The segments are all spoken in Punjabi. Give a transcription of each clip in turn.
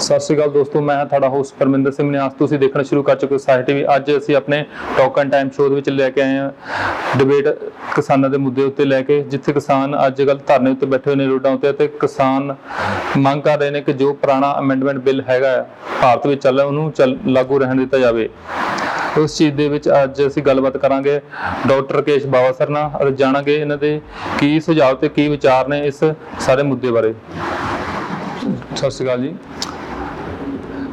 ਸਤਿ ਸ਼੍ਰੀ ਅਕਾਲ ਦੋਸਤੋ, ਮੈਂ ਤੁਹਾਡਾ ਹੋਸਟ ਪਰਮਿੰਦਰ ਸਿੰਘ ਨਿਆਸ। ਤੁਸੀਂ ਦੇਖਣਾ ਸ਼ੁਰੂ ਕਰ ਚੁੱਕੇ ਹੋ ਸਾਹਿਬ ਟੀਵੀ। ਅੱਜ ਅਸੀਂ ਆਪਣੇ ਟਾਕ ਐਂਡ ਟਾਈਮ ਸ਼ੋਅ ਦੇ ਵਿੱਚ ਲੈ ਕੇ ਆਏ ਹਾਂ ਡਿਬੇਟ ਕਿਸਾਨਾਂ ਦੇ ਮੁੱਦੇ ਉੱਤੇ ਲੈ ਕੇ, ਜਿੱਥੇ ਕਿਸਾਨ ਅੱਜ ਕੱਲ੍ਹ ਧਰਨੇ ਉੱਤੇ ਬੈਠੇ ਹੋਏ ਨੇ ਰੋਡਾਂ ਉੱਤੇ, ਅਤੇ ਕਿਸਾਨ ਮੰਗ ਕਰ ਰਹੇ ਨੇ ਕਿ ਜੋ ਪੁਰਾਣਾ ਅਮੈਂਡਮੈਂਟ ਬਿੱਲ ਹੈਗਾ ਭਾਰਤ ਵਿੱਚ ਚੱਲ ਰਿਹਾ ਉਹਨੂੰ ਲਾਗੂ ਰਹਿਣ ਦਿੱਤਾ ਜਾਵੇ। ਉਸ ਚੀਜ਼ ਦੇ ਵਿੱਚ ਅੱਜ ਅਸੀਂ ਗੱਲਬਾਤ ਕਰਾਂਗੇ ਡਾਕਟਰ ਰਾਕੇਸ਼ ਬਾਵਾ ਸਰ ਨਾਲ, ਅਤੇ ਜਾਣਾਂਗੇ ਇਹਨਾਂ ਦੇ ਕੀ ਸੁਝਾਅ ਤੇ ਕੀ ਵਿਚਾਰ ਨੇ ਇਸ ਸਾਰੇ ਮੁੱਦੇ ਬਾਰੇ। ਸਤਿ ਸ਼੍ਰੀ ਅਕਾਲ ਜੀ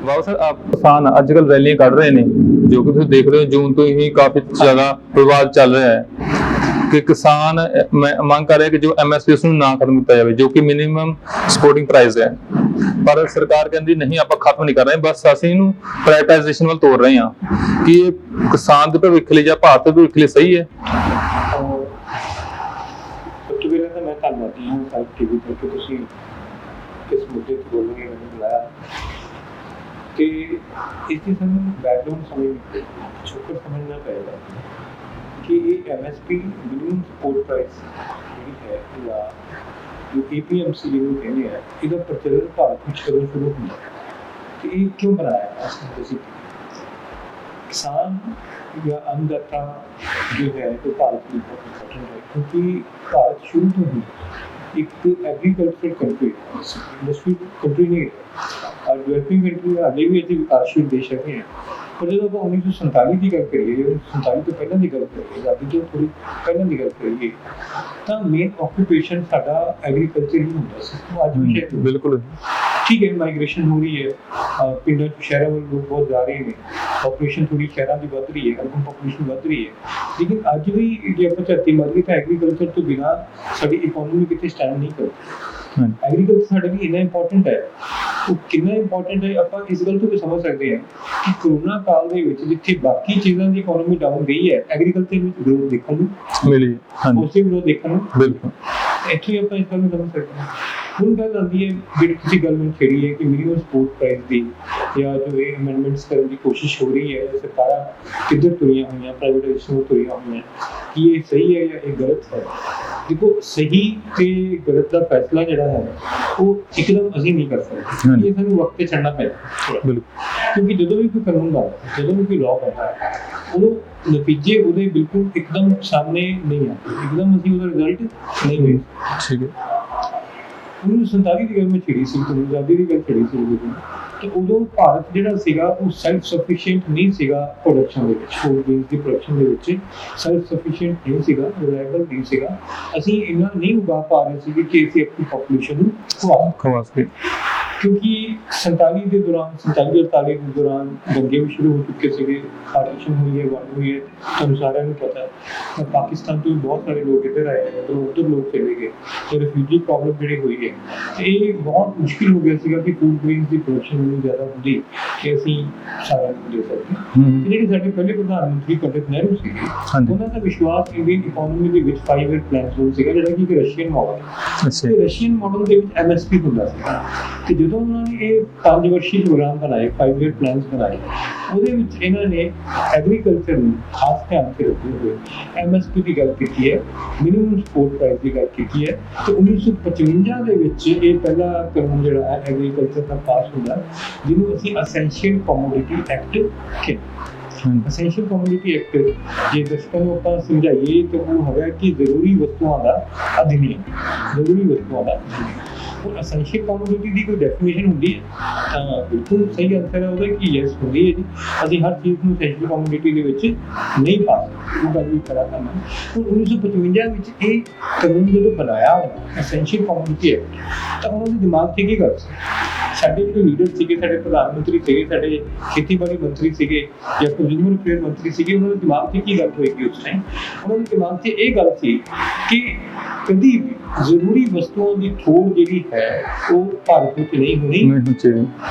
ਬਾਬਾ ਸਰ। ਆਪ ਕਿਸਾਨ ਅੱਜ ਕੱਲ੍ਹ ਰੈਲੀਆਂ ਕੱਢ ਰਹੇ ਨੇ, ਜੋ ਕਿ ਤੁਸੀਂ ਦੇਖ ਰਹੇ ਹੋ ਜੂਨ ਤੋਂ ਹੀ ਕਾਫੀ ਜ਼ਿਆਦਾ ਵਿਵਾਦ ਚੱਲ ਰਿਹਾ ਹੈ ਕਿ ਕਿਸਾਨ ਮੰਗ ਕਰ ਰਿਹਾ ਕਿ ਜੋ MSP ਉਸ ਨੂੰ ਨਾ ਖਤਮ ਕੀਤਾ ਜਾਵੇ, ਜੋ ਕਿ ਮਿਨੀਮਮ ਸਪੋਰਟਿੰਗ ਪ੍ਰਾਈਸ ਹੈ। ਪਰ ਸਰਕਾਰ ਕਹਿੰਦੀ ਨਹੀਂ, ਆਪਾਂ ਖਤਮ ਨਹੀਂ ਕਰ ਰਹੇ, ਬਸ ਅਸੀਂ ਇਹਨੂੰ ਪ੍ਰਾਈਵੇਟਾਈਜੇਸ਼ਨ ਵੱਲ ਤੋਰ ਰਹੇ ਹਾਂ। ਕਿ ਇਹ ਕਿਸਾਨ ਦੇ ਭਵਿੱਖ ਲਈ ਜਾਂ ਭਾਰਤ ਦੇ ਭਵਿੱਖ ਲਈ ਸਹੀ ਹੈ? ਸਭ ਤੋਂ ਪਹਿਲਾਂ ਤਾਂ ਮੈਂ ਧੰਨਵਾਦੀ ਹਾਂ ਸਾਹਿਬ ਟੀਵੀ ਤੇ ਕਿ ਤੁਸੀਂ ਇਸ ਮੁੱਦੇ ਤੇ ਬੋਲਣ ਲਈ ਮੈਨੂੰ ਬੁਲਾਇਆ। ਤੇ ਇਸ ਦੀ ਸਾਨੂੰ ਬੈਕਗਰਾਉਂਡ ਸਮਝਣਾ ਪਏਗਾ ਕਿ ਇਹ MSP ਮਿਨੀਮਮ ਸਪੋਰਟ ਪ੍ਰਾਈਸ ਜਿਹੜੀ ਹੈ ਜਾਂ ਜੋ APMC ਜਿਹਨੂੰ ਕਹਿੰਦੇ ਆ, ਇਹਦਾ ਪ੍ਰਚਲਨ ਭਾਰਤ ਵਿੱਚ ਕਦੋਂ ਸ਼ੁਰੂ ਹੁੰਦਾ ਤੇ ਇਹ ਕਿਉਂ ਬਣਾਇਆ? ਅਸੀਂ ਕਿਸਾਨ ਜਾਂ ਅੰਨਦਾਤਾ ਜੋ ਹੈ ਉਹ ਭਾਰਤ ਲਈ ਬਹੁਤ ਇੰਪੋਰਟੈਂਟ ਹੈ, ਕਿਉਂਕਿ ਭਾਰਤ ਸ਼ੁਰੂ ਤੋਂ ਹੀ ਇੱਕ ਐਗਰੀਕਲਚਰ ਕੰਟਰੀ ਇੰਡਸਟਰੀ ਕੰਟਰੀ ਨਹੀਂ ਹੈ। ਡਿਵੈਲਪਿੰਗ ਕੰਟਰੀ ਹਾਲੇ ਵੀ ਅਸੀਂ ਵਿਕਾਸਸ਼ੀਲ ਦੇਸ਼ ਹੈਗੇ ਹਾਂ। ਪਰ ਜਦੋਂ ਆਪਾਂ 1947 ਦੀ ਗੱਲ ਕਰੀਏ, 47 ਤੋਂ ਪਹਿਲਾਂ ਦੀ ਗੱਲ ਕਰੀਏ, ਆਜ਼ਾਦੀ ਤੋਂ ਥੋੜ੍ਹੀ ਪਹਿਲਾਂ ਦੀ ਗੱਲ ਕਰੀਏ, ਤਾਂ ਮੇਨ ਆਕੂਪੇਸ਼ਨ ਸਾਡਾ ਐਗਰੀਕਲਚਰ ਹੀ ਹੁੰਦਾ ਸੀ। ਅੱਜ ਵੀ ਬਿਲਕੁਲ ਠੀਕ ਹੈ, ਮਾਈਗ੍ਰੇਸ਼ਨ ਹੋ ਰਹੀ ਹੈ, ਪਿੰਡਾਂ ਤੋਂ ਸ਼ਹਿਰਾਂ ਵੱਲ ਲੋਕ ਬਹੁਤ ਜਾ ਰਹੇ ਨੇ, ਪਾਪੂਲੇਸ਼ਨ ਥੋੜ੍ਹੀ ਸ਼ਹਿਰਾਂ ਦੀ ਵੱਧ ਰਹੀ ਹੈ, ਅਰਬਨ ਪਾਪੂਲੇਸ਼ਨ ਵੱਧ ਰਹੀ ਹੈ। ਲੇਕਿਨ ਅੱਜ ਵੀ ਜੇ ਆਪਾਂ ਝਾਤੀ ਮਾਰੀਏ ਤਾਂ ਐਗਰੀਕਲਚਰ ਤੋਂ ਬਿਨਾਂ ਸਾਡੀ ਇਕੋਨਮੀ ਕਿਤੇ ਸਟੈਂਡ ਨਹੀਂ ਕਰਦੀ। ਐਗਰੀਕਲਚਰ ਸਾਡੇ ਲਈ ਇੰਨਾ ਇੰਪੋਰਟੈਂਟ ਹੈ। ਉਹ ਕਿੰਨਾ ਇੰਪੋਰਟੈਂਟ ਹੈ ਆਪਾਂ ਇਸ ਗੱਲ ਤੋਂ ਵੀ ਸਮਝ ਸਕਦੇ ਹਾਂ ਕਿ ਕਰੋਨਾ ਕਾਲ ਦੇ ਵਿੱਚ ਜਿੱਥੇ ਬਾਕੀ ਚੀਜ਼ਾਂ ਦੀ ਇਕੋਨਮੀ ਡਾਊਨ ਗਈ ਹੈ, ਐਗਰੀਕਲਚਰ ਵਿੱਚ ਗਰੋਥ ਦੇਖਣ ਨੂੰ ਮਿਲੀ, ਉਸੇ ਗਰੋਥ ਦੇਖਣ ਨੂੰ ਬਿਲਕੁਲ ਇੱਥੇ ਹੀ ਆਪਾਂ ਇਸ ਗੱਲ ਨੂੰ ਸਮਝ ਸਕਦੇ ਹਾਂ। ਹੁਣ ਗੱਲ ਆਉਂਦੀ ਹੈ ਜਿਹੜੀ ਤੁਸੀਂ ਗੱਲ ਨੂੰ ਛੇੜੀ ਹੈ ਕਿ ਮਿਨੀਮਮ ਸਪੋਰਟ ਪ੍ਰਾਈਸ ਦੀ ਜਾਂ ਜੋ ਇਹ ਅਮੈਂਡਮੈਂਟਸ ਕਰਨ ਦੀ ਕੋਸ਼ਿਸ਼ ਹੋ ਰਹੀ ਹੈ, ਸਰਕਾਰਾਂ ਕਿੱਧਰ ਤੁਰੀਆਂ ਹੋਈਆਂ, ਪ੍ਰਾਈਵੇਟਾਈਜੇਸ਼ਨ ਤੁਰੀਆਂ ਹੋਈਆਂ, ਕੀ ਇਹ ਸਹੀ ਹੈ ਜਾਂ ਇਹ ਗਲਤ ਹੈ? ਦੇਖੋ, ਸਹੀ ਤੇ ਗਲਤ ਦਾ ਫੈਸਲਾ ਜਿਹੜਾ ਹੈ ਉਹ ਇੱਕਦਮ ਅਸੀਂ ਨਹੀਂ ਕਰ ਸਕਦੇ, ਇਹ ਸਾਨੂੰ ਵਕਤ ਤੇ ਛੱਡਣਾ ਪੈਂਦਾ। ਕਿਉਂਕਿ ਜਦੋਂ ਵੀ ਕੋਈ ਕਾਨੂੰਨ ਬਣਦਾ, ਜਦੋਂ ਵੀ ਕੋਈ ਲਾਅ ਬਣਦਾ, ਉਦੋਂ ਨਤੀਜੇ ਉਹਦੇ ਬਿਲਕੁਲ ਇੱਕਦਮ ਸਾਹਮਣੇ ਨਹੀਂ ਆਉਂਦੇ, ਇੱਕਦਮ ਅਸੀਂ ਉਹਦਾ ਰਿਜ਼ਲਟ ਨਹੀਂ ਵੇਖ। ਠੀਕ ਹੈ, 1947 ਦੀ ਗੱਲ ਮੈਂ ਛੇੜੀ ਸੀ, ਤੁਹਾਨੂੰ ਆਜ਼ਾਦੀ ਦੀ ਗੱਲ ਛੇੜੀ ਸੀ, ਤੇ ਉਦੋਂ ਭਾਰਤ ਜਿਹੜਾ ਸੀਗਾ ਉਹ ਸੈਲਫ ਸਫੀਸ਼ੀਐਂਟ ਨਹੀਂ ਸੀਗਾ ਪ੍ਰੋਡਕਸ਼ਨ ਦੇ ਵਿੱਚ, ਫੂਡ ਗ੍ਰੇਨਸ ਦੀ ਪ੍ਰੋਡਕਸ਼ਨ ਦੇ ਵਿੱਚ ਸੈਲਫ ਸਫੀਸ਼ੀਐਂਟ ਨਹੀਂ ਸੀਗਾ, ਰਿਲਾਇਬਲ ਨਹੀਂ ਸੀਗਾ। ਅਸੀਂ ਇੰਨਾ ਨਹੀਂ ਉਗਾ ਪਾ ਰਹੇ ਸੀਗੇ ਕਿ ਅਸੀਂ ਆਪਣੀ ਪਾਪੂਲੇਸ਼ਨ ਨੂੰ ਖਵਾ ਸਕੀਏ। ਕਿਉਂਕਿ 47 ਦੇ ਦੌਰਾਨ 47-48 ਦੇ ਦੌਰਾਨ ਦੰਗੇ ਵੀ ਸ਼ੁਰੂ ਹੋ ਚੁੱਕੇ ਸੀਗੇ, ਪਾਰਟੀਸ਼ਨ ਹੋਈ ਹੈ, ਵੰਡ ਹੋਈ ਹੈ, ਤੁਹਾਨੂੰ ਸਾਰਿਆਂ ਨੂੰ ਪਤਾ ਹੈ। ਪਾਕਿਸਤਾਨ ਤੋਂ ਵੀ ਬਹੁਤ ਸਾਰੇ ਲੋਕ ਇੱਧਰ ਆਏ, ਉੱਧਰ ਲੋਕ ਚਲੇ ਗਏ, ਤੇ ਰਿਫਿਊਜੀ ਪ੍ਰੋਬਲਮ ਜਿਹੜੀ ਹੋਈ ਹੈ, ਤੇ ਇਹ ਬਹੁਤ ਮੁਸ਼ਕਿਲ ਹੋ ਗਿਆ ਸੀਗਾ ਕਿ ਫੂਡ ਗ੍ਰੇਨਸ ਦੀ ਪ੍ਰੋਡਕਸ਼ਨ ਇੰਨੀ ਜ਼ਿਆਦਾ ਹੁੰਦੀ ਕਿ ਅਸੀਂ ਸਾਰਿਆਂ ਨੂੰ ਦੇ ਸਕਦੇ। ਜਿਹੜੇ ਸਾਡੇ ਪਹਿਲੇ ਪ੍ਰਧਾਨ ਮੰਤਰੀ ਪੰਡਿਤ ਨਹਿਰੂ ਸੀਗੇ, ਉਹਨਾਂ ਦਾ ਵਿਸ਼ਵਾਸ ਇੰਡੀਅਨ ਇਕੋਨਮੀ ਦੇ ਵਿੱਚ 5 year ਪਲਾਨ ਸੀਗਾ, ਜਿਹੜਾ ਕਿ ਇੱਕ ਰਸ਼ੀਅਨ ਮਾਡਲ ਹੈ। ਤੇ ਰਸ਼ੀਅਨ ਮਾਡਲ ਦੇ ਵਿੱਚ MSP ਹੁੰਦਾ ਸੀਗਾ, ਤੇ ਜਦੋਂ ਉਹਨਾਂ ਨੇ ਇਹ 5 ਵਰਸ਼ੀ ਪ੍ਰੋਗਰਾਮ ਬਣਾਏ, 5 year ਪਲਾਨਸ ਬਣਾਏ, ਉਹਦੇ ਵਿੱਚ ਇਹਨਾਂ ਨੇ ਐਗਰੀਕਲਚਰ ਨੂੰ ਖਾਸ ਧਿਆਨ ਤੇ ਰੱਖਦੇ ਹੋਏ MSP ਦੀ ਗੱਲ ਕੀਤੀ ਹੈ, ਮਿਨੀਮਮ ਸਪੋਰਟ ਪ੍ਰਾਈਸ ਦੀ ਗੱਲ ਕੀਤੀ ਹੈ। ਤੇ 1955 ਦੇ ਵਿੱਚ ਇਹ ਪਹਿਲਾ ਕਾਨੂੰਨ ਜਿਹੜਾ ਹੈ ਐਗਰੀਕਲਚਰ ਦਾ ਪਾਸ ਹੁੰਦਾ, ਜਿਹਨੂੰ ਅਸੀਂ ਅਸੈਂਸ਼ੀਅਲ ਕਮੋਡਿਟੀ ਐਕਟ ਕਹਿੰਦੇ। ਅਸੈਂਸ਼ੀਅਲ ਕਮੋਡਿਟੀ ਐਕਟ ਜੇ ਦਰਸ਼ਕਾਂ ਨੂੰ ਆਪਾਂ ਸਮਝਾਈਏ ਤਾਂ ਉਹ ਹੈਗਾ ਕਿ ਜ਼ਰੂਰੀ ਵਸਤੂਆਂ ਦਾ ਅਧਿਨਿਯਮ, ਜ਼ਰੂਰੀ ਵਸਤੂਆਂ ਦਾ। ਅਸੈਂਸ਼ੀਅਲ ਕਮੋਡਿਟੀ ਦੀ ਕੋਈ ਡੈਫੀਨੇਸ਼ਨ ਹੁੰਦੀ ਹੈ ਤਾਂ ਬਿਲਕੁਲ ਸਹੀ ਆਨਸਰ ਹੈ ਉਹਦਾ ਕਿ ਯੈਸ ਹੁੰਦੀ ਹੈ ਜੀ। ਅਸੀਂ ਹਰ ਚੀਜ਼ ਨੂੰ ਅਸੈਂਸ਼ੀਅਲ ਕਮੋਡਿਟੀ ਦੇ ਵਿੱਚ ਨਹੀਂ ਪਾ ਸਕਦੇ, ਉਹ ਗੱਲ ਵੀ ਕਰਾ ਕਰਨਾ। ਹੁਣ 1955 ਵਿੱਚ ਇਹ ਕਾਨੂੰਨ ਜਦੋਂ ਬਣਾਇਆ ਅਸੈਂਸ਼ੀਅਲ ਕਮੋਡਿਟੀ ਐਕਟ, ਤਾਂ ਉਹਨਾਂ ਦੇ ਦਿਮਾਗ 'ਚ ਕੀ ਗੱਲ ਸੀ? ਸਾਡੇ ਜਿਹੜੇ ਲੀਡਰ ਸੀਗੇ, ਸਾਡੇ ਪ੍ਰਧਾਨ ਮੰਤਰੀ ਸੀਗੇ, ਸਾਡੇ ਖੇਤੀਬਾੜੀ ਮੰਤਰੀ ਸੀਗੇ ਜਾਂ ਕੰਜ਼ਿਊਮਰ ਅਫੇਅਰ ਮੰਤਰੀ ਸੀਗੇ, ਉਹਨਾਂ ਦੇ ਦਿਮਾਗ 'ਚ ਕੀ ਗੱਲ ਹੋਏਗੀ ਉਸ ਟਾਈਮ? ਉਹਨਾਂ ਦੇ ਦਿਮਾਗ 'ਚ ਇਹ ਗੱਲ ਸੀ ਕਿ ਕਦੀ ਵੀ ਜ਼ਰੂਰੀ ਵਸਤੂਆਂ ਦੀ ਥੋੜ ਜਿਹੜੀ ਹੈ ਉਹ ਭਾਰਤ ਵਿੱਚ ਨਹੀਂ ਹੋਣੀ ਚਾਹੀਦੀ,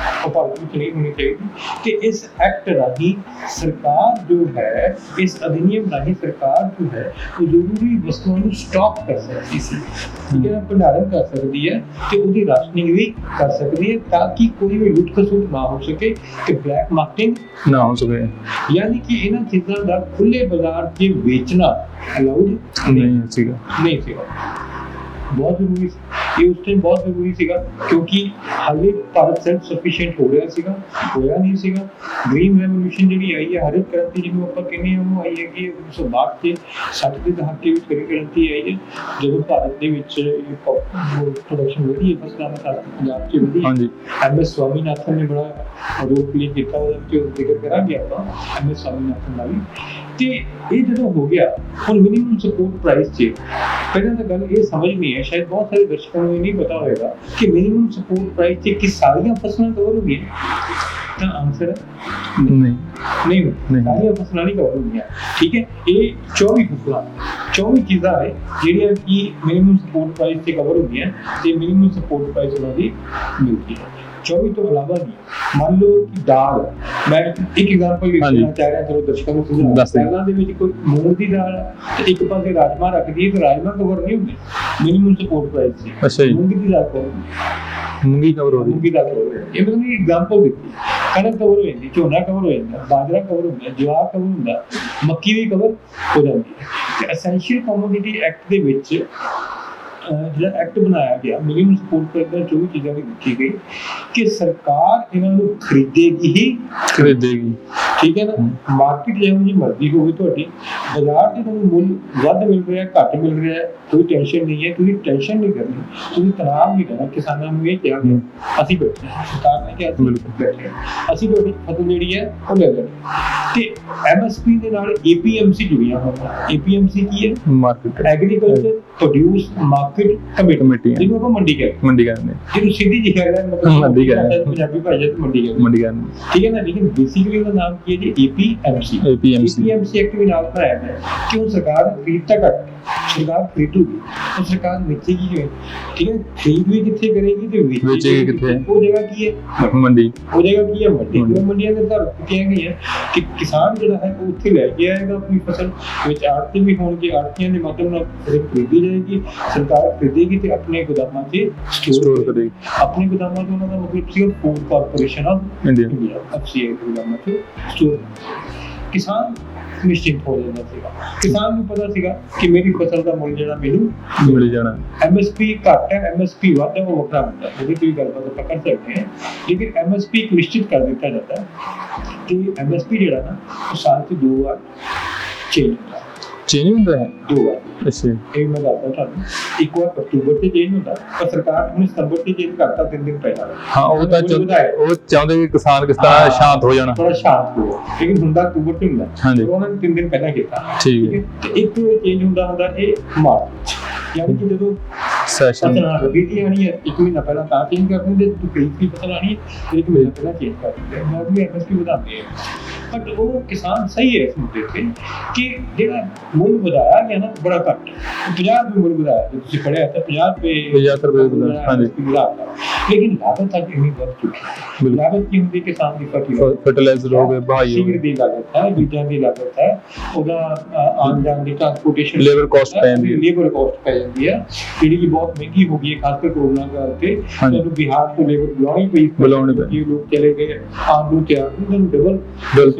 ਉਹ ਭਾਰਤ ਵਿੱਚ ਨਹੀਂ ਹੋਣੀ ਚਾਹੀਦੀ। ਤੇ ਇਸ ਐਕਟ ਰਾਹੀਂ ਸਰਕਾਰ ਜੋ ਹੈ, ਇਸ ਅਧਿਨਿਯਮ ਰਾਹੀਂ ਸਰਕਾਰ ਜੋ ਹੈ ਉਹ ਜ਼ਰੂਰੀ ਵਸਤੂਆਂ ਨੂੰ ਸਟਾਕ ਕਰ ਸਕਦੀ ਸੀ, ਜਿਹੜਾ ਭੰਡਾਰਨ ਕਰ ਸਕਦੀ ਹੈ ਤੇ ਉਹਦੀ ਰਾਸ਼ਨਿੰਗ ਵੀ ਕਰ ਸਕਦੀ ਹੈ, ਤਾਂ ਕਿ ਕੋਈ ਵੀ ਲੁੱਟ ਖਸੁੱਟ ਨਾ ਹੋ ਸਕੇ ਤੇ ਬਲੈਕ ਮਾਰਕੀਟਿੰਗ ਨਾ ਹੋ ਸਕੇ। ਯਾਨੀ ਕਿ ਇਹਨਾਂ ਚੀਜ਼ਾਂ ਦਾ ਖੁੱਲੇ ਬਾਜ਼ਾਰ 'ਚ ਵੇਚਣਾ ਅਲਾਉਡ ਨਹੀਂ ਸੀਗਾ। ਬਹੁਤ ਜ਼ਰੂਰੀ ਸੀ। ਇਹ ਉਸ ਟਾਈਮ ਬਹੁਤ ਜ਼ਰੂਰੀ ਸੀਗਾ ਕਿਉਂਕਿ ਹਾਲੇ ਭਾਰਤ ਸੈਲਫ ਸਫੀਸ਼ੀਐਂਟ ਹੋ ਰਿਹਾ ਸੀਗਾ, ਹੋਇਆ ਨਹੀਂ ਸੀਗਾ। ਗ੍ਰੀਨ ਰੈਵੋਲੂਸ਼ਨ ਜਿਹੜੀ ਆਈ ਹੈ, ਹਰਿਤ ਕ੍ਰਾਂਤੀ ਜਿਹਨੂੰ ਆਪਾਂ ਕਹਿੰਦੇ ਹਾਂ, ਉਹਨੂੰ ਆਈ ਹੈਗੀ 1962 'ਚ 60 ਦੇ ਦਹਾਕੇ ਵਿੱਚ ਹਰਿਤ ਕ੍ਰਾਂਤੀ ਆਈ ਹੈ, ਜਦੋਂ ਭਾਰਤ ਦੇ ਵਿੱਚ ਪ੍ਰੋਡਕਸ਼ਨ ਵਧੀ ਹੈ, ਫਸਲਾਂ ਦਾ ਪੰਜਾਬ 'ਚ ਵਧੀ। ਹਾਂਜੀ MS ਸਵਾਮੀਨਾਥਨ ਨੇ ਬੜਾ ਰੋਲ ਪਲੇ ਕੀਤਾ, ਉਹਦੇ ਵਿੱਚ ਜ਼ਿਕਰ ਕਰਾਂਗੇ ਆਪਾਂ MS ਸਵਾਮੀਨਾਥਨ ਦਾ ਵੀ। ਤੇ ਇਹ ਜਦੋਂ ਹੋ ਗਿਆ, ਹੁਣ ਮਿਨੀਮਮ ਸਪੋਰਟ ਪ੍ਰਾਈਸ 'ਚ ਪਹਿਲਾਂ ਤਾਂ ਗੱਲ ਇਹ ਸਮਝ ਨਹੀਂ ਹੈ, ਸ਼ਾਇਦ ਬਹੁਤ ਸਾਰੇ ਦਰਸ਼ਕਾਂ ਨੂੰ ਇਹ ਨਹੀਂ ਪਤਾ ਹੋਏਗਾ ਕਿ ਮਿਨੀਮਮ ਸਪੋਰਟ ਪ੍ਰਾਈਸ 'ਚ ਕਿ ਸਾਰੀਆਂ ਫਸਲਾਂ ਕਵਰ ਹੁੰਦੀਆਂ, ਤਾਂ ਆਨਸਰ ਹੈ ਨਹੀਂ, ਸਾਰੀਆਂ ਫਸਲਾਂ ਨਹੀਂ ਕਵਰ ਹੁੰਦੀਆਂ। ਠੀਕ ਹੈ, ਇਹ 24 ਫਸਲਾਂ 24 ਚੀਜ਼ਾਂ ਹੈ ਜਿਹੜੀਆਂ ਕਿ ਮਿਨੀਮਮ ਸਪੋਰਟ ਪ੍ਰਾਈਸ 'ਤੇ ਕਵਰ ਹੁੰਦੀਆਂ ਤੇ ਮਿਨੀਮਮ ਸਪੋਰਟ ਪ੍ਰਾਈਸ ਉਹਨਾਂ ਦੀ ਮਿਲਦੀ ਹੈ। 24 ਤੋਂ ਇਲਾਵਾ ਨਹੀਂ। ਮੰਨ ਲਓ ਕਿ ਦਾਲ, ਮੈਂ ਇੱਕ ਐਗਜ਼ਾਮਪਲ ਦੇਣਾ ਚਾਹ ਰਿਹਾ, ਚਲੋ ਦਰਸ਼ਕਾਂ ਨੂੰ ਸਮਝਾਉਣਾ। ਦਾਲਾਂ ਦੇ ਵਿੱਚ ਕੋਈ ਮੂੰਗ ਦੀ ਦਾਲ ਤੇ ਇੱਕ ਪਾਸੇ ਰਾਜਮਾ ਰੱਖ ਦਈਏ ਤਾਂ ਰਾਜਮਾ ਕਵਰ ਨਹੀਂ ਹੁੰਦੇ ਮਿਨੀਮਮ ਸਪੋਰਟ ਪ੍ਰਾਈਸ 'ਚ। ਅੱਛਾ ਜੀ, ਮੂੰਗੀ ਦੀ ਦਾਲ ਕਵਰ, ਮੂੰਗੀ ਕਵਰ ਹੋ ਰਹੀ, ਮੂੰਗੀ ਦਾਲ ਕਵਰ, ਇਹ ਮੈਂ ਐਗਜ਼ਾਮਪਲ ਦਿੱਤੀ। ਕਣਕ ਕਵਰ ਹੋ ਜਾਂਦੀ, ਝੋਨਾ ਕਵਰ ਹੋ ਜਾਂਦਾ, ਬਾਜਰਾ ਕਵਰ ਹੁੰਦਾ, ਜਵਾਰ ਕਵਰ ਹੁੰਦਾ, ਮੱਕੀ ਵੀ ਕਵਰ ਹੋ ਜਾਂਦੀ ਹੈ। ਤੇ ਐਸੈਂਸ਼ੀਅਲ ਕਮੋਡਿਟੀ ਐਕਟ ਦੇ ਵਿੱਚ ਜਿਹੜਾ ਐਕਟ ਬਣਾਇਆ ਗਿਆ, ਮਿਨੀਮਮ ਸਪੋਰਟ ਪ੍ਰਾਈਸ ਦਾ 24 ਚੀਜ਼ਾਂ ਦੀ ਲਿਖੀ ਗਈ ਕਿ ਸਰਕਾਰ ਇਹਨਾਂ ਨੂੰ ਖਰੀਦੇਗੀ ਹੀ ਖਰੀਦੇਗੀ। ਠੀਕ ਹੈ ਨਾ, ਮਾਰਕੀਟ ਜਿਹੋ ਜਿਹੀ ਮਰਜ਼ੀ ਹੋਵੇ ਤੁਹਾਡੀ, ਬਾਜ਼ਾਰ 'ਤੇ ਤੁਹਾਨੂੰ ਮੁੱਲ ਵੱਧ ਮਿਲ ਰਿਹਾ, ਘੱਟ ਮਿਲ ਰਿਹਾ, ਕੋਈ ਟੈਨਸ਼ਨ ਨਹੀਂ ਹੈ। ਤੁਸੀਂ ਟੈਨਸ਼ਨ ਨਹੀਂ ਕਰਨੀ, ਤੁਸੀਂ ਤਣਾਅ ਨਹੀਂ ਕਰਨਾ। ਕਿਸਾਨਾਂ ਨੂੰ ਇਹ ਕਿਹਾ ਗਿਆ, ਅਸੀਂ ਬੈਠੇ, ਸਰਕਾਰ ਨੇ ਕਿਹਾ ਅਸੀਂ ਬੈਠੇ, ਅਸੀਂ ਤੁਹਾਡੀ ਫਸਲ ਜਿਹੜੀ ਹੈ ਉਹ ਲੈ ਲੈਣੀ। ਤੇ MSP ਦੇ ਨਾਲ APMC ਜੁੜੀਆਂ ਹੋਈਆਂ। APMC ਕੀ ਹੈ? Market agriculture produce market committee, ਜਿਹਨੂੰ ਆਪਾਂ ਮੰਡੀ ਕਹਿੰਦੇ ਹਾਂ। ਜਿਹਨੂੰ ਸਿੱਧੀ ਜਿਹੀ ਗੱਲ ਹੈ, ਮਤਲਬ ਮੰਡੀ ਕਹਿੰਦੇ, ਪੰਜਾਬੀ ਭਾਸ਼ਾ 'ਚ ਮੰਡੀ ਕਹਿੰਦੇ। ਠੀਕ ਹੈ ਨਾ, ਲੇਕਿਨ ਬੇਸਿਕਲੀ ਉਹਦਾ ਨਾਮ ਕੀ ਹੈ ਜੀ? APMC ਐਕਟ ਵੀ ਨਾਲ ਬਣਾਇਆ ਗਿਆ ਕਿ ਉਹ ਸਰਕਾਰ ਖਰੀਦ ਤਾਂ ਘੱਟ, ਸਰਕਾਰ ਖਰੀਦੂਗੀ, ਉਹ ਸਰਕਾਰ ਵੇਚੇਗੀ ਕਿਵੇਂ? ਠੀਕ ਹੈ, ਖਰੀਦ ਵੀ ਕਿੱਥੇ ਕਰੇਗੀ ਤੇ ਵੇਚੇਗੀ ਕਿੱਥੇ? ਉਹ ਜਗ੍ਹਾ ਕੀ ਹੈ? ਮੰਡੀ। ਉਹ ਜਗ੍ਹਾ ਕੀ ਹੈ? ਮੰਡੀ। ਉਹ ਮੰਡੀਆਂ ਦੇ ਆਧਾਰ ਕੀਤੀਆਂ ਗਈਆਂ ਕਿ ਕਿਸਾਨ ਜਿਹੜਾ ਹੈ ਉਹ ਉੱਥੇ ਲੈ ਕੇ ਆਏਗਾ ਆਪਣੀ ਫਸਲ, ਵਿੱਚ ਆੜਤੀ ਵੀ ਹੋਣਗੇ, ਆੜਤੀਆਂ ਦੇ ਮਾਧਿਅਮ ਨਾਲ ਫਸਲ ਖਰੀਦੀ ਜਾਏਗੀ, ਸਰਕਾਰ ਖਰੀਦੇਗੀ ਤੇ ਆਪਣੇ ਗੋਦਾਮਾਂ 'ਚ ਸਟੋਰ ਕਰੇਗੀ। ਆਪਣੇ ਗੋਦਾਮਾਂ 'ਚ ਉਹਨਾਂ ਦਾ ਮਤਲਬ ਸੀ food corporation of India FCI ਗੋਦਾਮਾਂ 'ਚ ਸਟੋਰ। ਕਿਸਾਨ ਨਿਸ਼ਚਿੰਤ ਹੋ ਜਾਂਦਾ ਸੀਗਾ, ਕਿਸਾਨ ਨੂੰ ਪਤਾ ਸੀਗਾ ਕਿ ਮੇਰੀ ਫਸਲ ਦਾ ਮੁੱਲ ਜਿਹੜਾ ਮੈਨੂੰ ਮਿਲ ਜਾਣਾ। MSP ਘੱਟ ਹੈ, MSP ਵੱਧ ਹੈ, ਉਹ ਵੱਖਰਾ ਹੁੰਦਾ, ਉਹਦੀ ਕੋਈ ਗੱਲਬਾਤ ਆਪਾਂ ਕਰ ਸਕਦੇ ਹਾਂ। ਲੇਕਿਨ MSP ਇੱਕ ਨਿਸ਼ਚਿਤ ਕਰ ਦਿੱਤਾ ਜਾਂਦਾ ਕਿ MSP ਜਿਹੜਾ ਨਾ ਉਹ ਸਾਲ 'ਚ 2 ਵਾਰ ਚੇਂਜ ਹੁੰਦਾ ਹੈ। 2 ਵਾਰ। ਅੱਛਾ, ਇਹ ਮੈਂ ਦੱਸਦਾ ਤੁਹਾਨੂੰ, ਇੱਕ ਵਾਰ ਅਕਤੂਬਰ 'ਚ ਚੇਂਜ ਹੁੰਦਾ, ਪਰ ਸਰਕਾਰ ਹੁਣ ਸਤੰਬਰ 'ਚ ਚੇਂਜ ਕਰਤਾ 3 ਦਿਨ ਪਹਿਲਾਂ। ਹਾਂ, ਉਹ ਤਾਂ ਉਹ ਚਾਹੁੰਦੇ ਵੀ ਕਿਸਾਨ ਕਿਸ ਤਰ੍ਹਾਂ ਸ਼ਾਂਤ ਹੋ ਜਾਣਾ, ਥੋੜਾ ਸ਼ਾਂਤ ਹੋ, ਲੇਕਿਨ ਹੁੰਦਾ ਅਕਤੂਬਰ 'ਚ ਹੁੰਦਾ। ਉਹਨਾਂ ਨੇ 3 ਦਿਨ ਪਹਿਲਾਂ ਕੀਤਾ। ਠੀਕ ਹੈ, ਤੇ ਇੱਕ ਚੇਂਜ ਹੁੰਦਾ ਇਹ ਮਾਰਚ 'ਚ, ਯਾਨੀ ਕਿ ਜਦੋਂ ਸੈਸ਼ਨ ਰਬੀ ਦੀ ਆਣੀ ਹੈ 1 ਮਹੀਨਾ ਪਹਿਲਾਂ ਤਾਂ ਚੇਂਜ ਕਰ ਦਿੰਦੇ, ਜਦੋਂ ਖਰੀਦ ਦੀ ਫਸਲ ਆਣੀ ਹੈ 1 ਮਹੀਨਾ ਪਹਿਲਾਂ ਚੇਂਜ ਕਰ ਦਿੰਦੇ। ਮੈਂ ਵੀ MSP ਵਧਾਉਂਦੇ ਆ, ਬਟ ਉਹ ਕਿਸਾਨ ਸਹੀ ਹੈ ਇਸ ਮੁੱਦੇ ਤੇ ਕਿ ਜਿਹੜਾ ਮੁੱਲ ਵਧਾਇਆ ਗਿਆ ਨਾ ਬੜਾ ਘੱਟ, 50 ਰੁਪਏ ਮੁੱਲ ਵਧਾਇਆ, ਜੇ ਤੁਸੀਂ ਪੜਿਆ ਤਾਂ 50 ਰੁਪਏ। ਹਾਂਜੀ, ਲੇਕਿਨ ਲਾਗਤ ਅੱਜ ਇੰਨੀ ਵੱਧ ਚੁੱਕੀ ਹੈ। ਲਾਗਤ ਕੀ ਹੁੰਦੀ? ਕਿਸਾਨ ਦੀ ਫਰਟੀਲਾਈਜ਼ਰ ਹੋ ਗਏ, ਸੀਡ ਦੀ ਲਾਗਤ ਹੈ, ਬੀਜਾਂ ਦੀ ਲਾਗਤ ਹੈ, ਉਹਦਾ ਆਉਣ ਜਾਣ ਦੀ ਟਰਾਂਸਪੋਰਟੇਸ਼ਨ, ਲੇਬਰ ਕਾਸਟ ਪੈ ਜਾਂਦੀ ਹੈ, ਜਿਹੜੀ ਕਿ ਬਹੁਤ ਮਹਿੰਗੀ ਹੋ ਗਈ ਹੈ, ਖਾਸ ਕਰ ਕੋਰੋਨਾ ਕਾਲ ਤੇ। ਤੁਹਾਨੂੰ ਬਿਹਾਰ ਤੋਂ ਲੇਬਰ ਬੁਲਾਉਣੀ ਪਈ, ਲੋਕ ਚਲੇ ਗਏ, ਆਉਣ ਨੂੰ ਤਿਆਰ, ਉਹਨਾਂ ਨੂੰ ਡਬਲ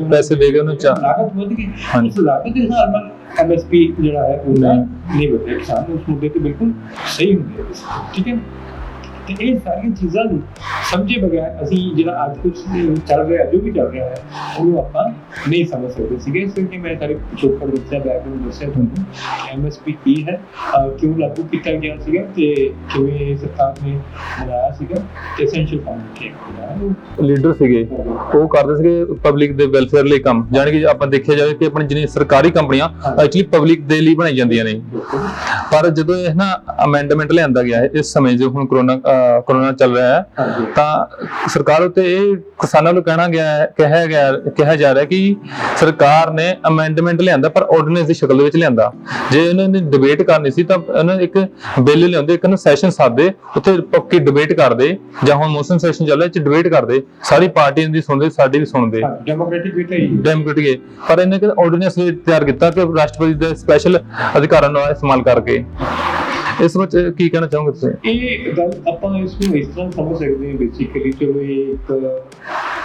ਪੈਸੇ ਦੇ ਕੇ ਉਹਨੂੰ ਲਾਗਤ ਵਧ ਗਈ। ਉਸ ਲਾਗਤ ਦੇ ਹਿਸਾਬ ਨਾਲ MSP ਜਿਹੜਾ ਹੈ ਉਹ ਨਹੀਂ ਵਧਿਆ। ਕਿਸਾਨ ਉਸ ਮੁੱਦੇ ਤੇ ਬਿਲਕੁਲ ਸਹੀ ਹੁੰਦੇ ਹੈ। ਠੀਕ ਹੈ, ਤੇ ਇਹ ਸਾਰੀਆਂ ਚੀਜ਼ਾਂ ਨੂੰ ਸਮਝੇ ਬਗੈਰ ਅਸੀਂ ਜਿਹੜਾ ਅੱਜ ਕੁਝ ਚੱਲ ਰਿਹਾ, ਜੋ ਵੀ ਚੱਲ ਰਿਹਾ ਹੈ, ਉਹਨੂੰ ਆਪਾਂ ਨਹੀਂ ਸਮਝ ਸਕਦੇ ਸੀਗੇ। ਇਸ ਕਰਕੇ ਮੈਂ ਸਾਰੇ ਪਿਛੋਕੜ ਦੱਸਿਆ, ਬੈਕਗ੍ਰਾਉਂਡ ਦੱਸਿਆ ਤੁਹਾਨੂੰ, MSP ਕੀ ਹੈ, ਕਿਉਂ ਲਾਗੂ ਕੀਤਾ ਗਿਆ ਸੀਗਾ ਤੇ ਕਿਵੇਂ ਸਰਕਾਰ ਨੇ ਬਣਾਇਆ ਸੀਗਾ, ਤੇ ਐਸੈਂਸ਼ੀਅਲ ਕਮੋਡਿਟੀ ਲੀਡਰ ਸੀਗੇ, ਉਹ ਕਰਦੇ ਸੀਗੇ ਪਬਲਿਕ ਦੇ ਵੈਲਫੇਅਰ ਲਈ ਕੰਮ। ਜਾਣੀ ਕਿ ਆਪਾਂ ਦੇਖਿਆ ਜਾਵੇ ਕਿ ਆਪਣੀ ਜਿਹੜੀਆਂ ਸਰਕਾਰੀ ਕੰਪਨੀਆਂ ਐਕਚੁਅਲੀ ਪਬਲਿਕ ਦੇ ਲਈ ਬਣਾਈ ਜਾਂਦੀਆਂ ਨੇ, ਪਰ ਜਦੋਂ ਇਹ ਨਾ ਅਮੈਂਡਮੈਂਟ ਲਿਆਂਦਾ ਗਿਆ ਹੈ ਇਸ ਸਮੇਂ ਜੋ ਹੁਣ ਕਰੋਨਾ ਚੱਲ ਰਿਹਾ ਹੈ, ਤਾਂ ਸਰਕਾਰ ਉੱਤੇ ਇਹ ਕਿਸਾਨਾਂ ਨੂੰ ਕਿਹਾ ਜਾ ਰਿਹਾ ਕਿ ਸਰਕਾਰ ਨੇ ਅਮੈਂਡਮੈਂਟ ਲਿਆਂਦਾ ਪਰ ਆਰਡੀਨੈਂਸ ਦੀ ਸ਼ਕਲ ਦੇ ਵਿੱਚ ਲਿਆਂਦਾ। ਜੇ ਇਹਨਾਂ ਨੇ ਡਿਬੇਟ ਕਰਨੀ ਸੀ ਤਾਂ ਇਹਨਾਂ ਇੱਕ ਬਿੱਲ ਲਿਆਉਂਦੇ, ਇੱਕ ਨਾ ਸੈਸ਼ਨ ਸਾਦੇ, ਉੱਥੇ ਪੱਕੀ ਡਿਬੇਟ ਕਰਦੇ, ਜਾਂ ਹੁਣ ਮੌਸਮ ਸੈਸ਼ਨ ਚੱਲ ਰਿਹਾ ਚ ਡਿਬੇਟ ਕਰਦੇ, ਸਾਰੀ ਪਾਰਟੀਆਂ ਦੀ ਸੁਣਦੇ, ਸਾਡੀ ਵੀ ਸੁਣਦੇ, ਡੈਮੋਕ੍ਰੈਟਿਕ। ਪਰ ਇਹਨੇ ਕਿ ਆਰਡੀਨੈਂਸ ਤਿਆਰ ਕੀਤਾ ਕਿ ਰਾਸ਼ਟਰਪਤੀ ਦੇ ਸਪੈਸ਼ਲ ਅਧਿਕਾਰਾਂ ਨੂੰ ਇਸਤੇਮਾਲ ਕਰਕੇ। ਇਸ ਵਿੱਚ ਕੀ ਕਹਿਣਾ ਚਾਹੋਗੇ ਤੁਸੀਂ? ਇਹ ਗੱਲ ਆਪਾਂ ਇਸ ਨੂੰ ਇਸ ਤਰ੍ਹਾਂ ਸਮਝ ਸਕਦੇ ਹਾਂ, ਬੇਸਿਕਲੀ ਚਲੋ ਇਹ ਇੱਕ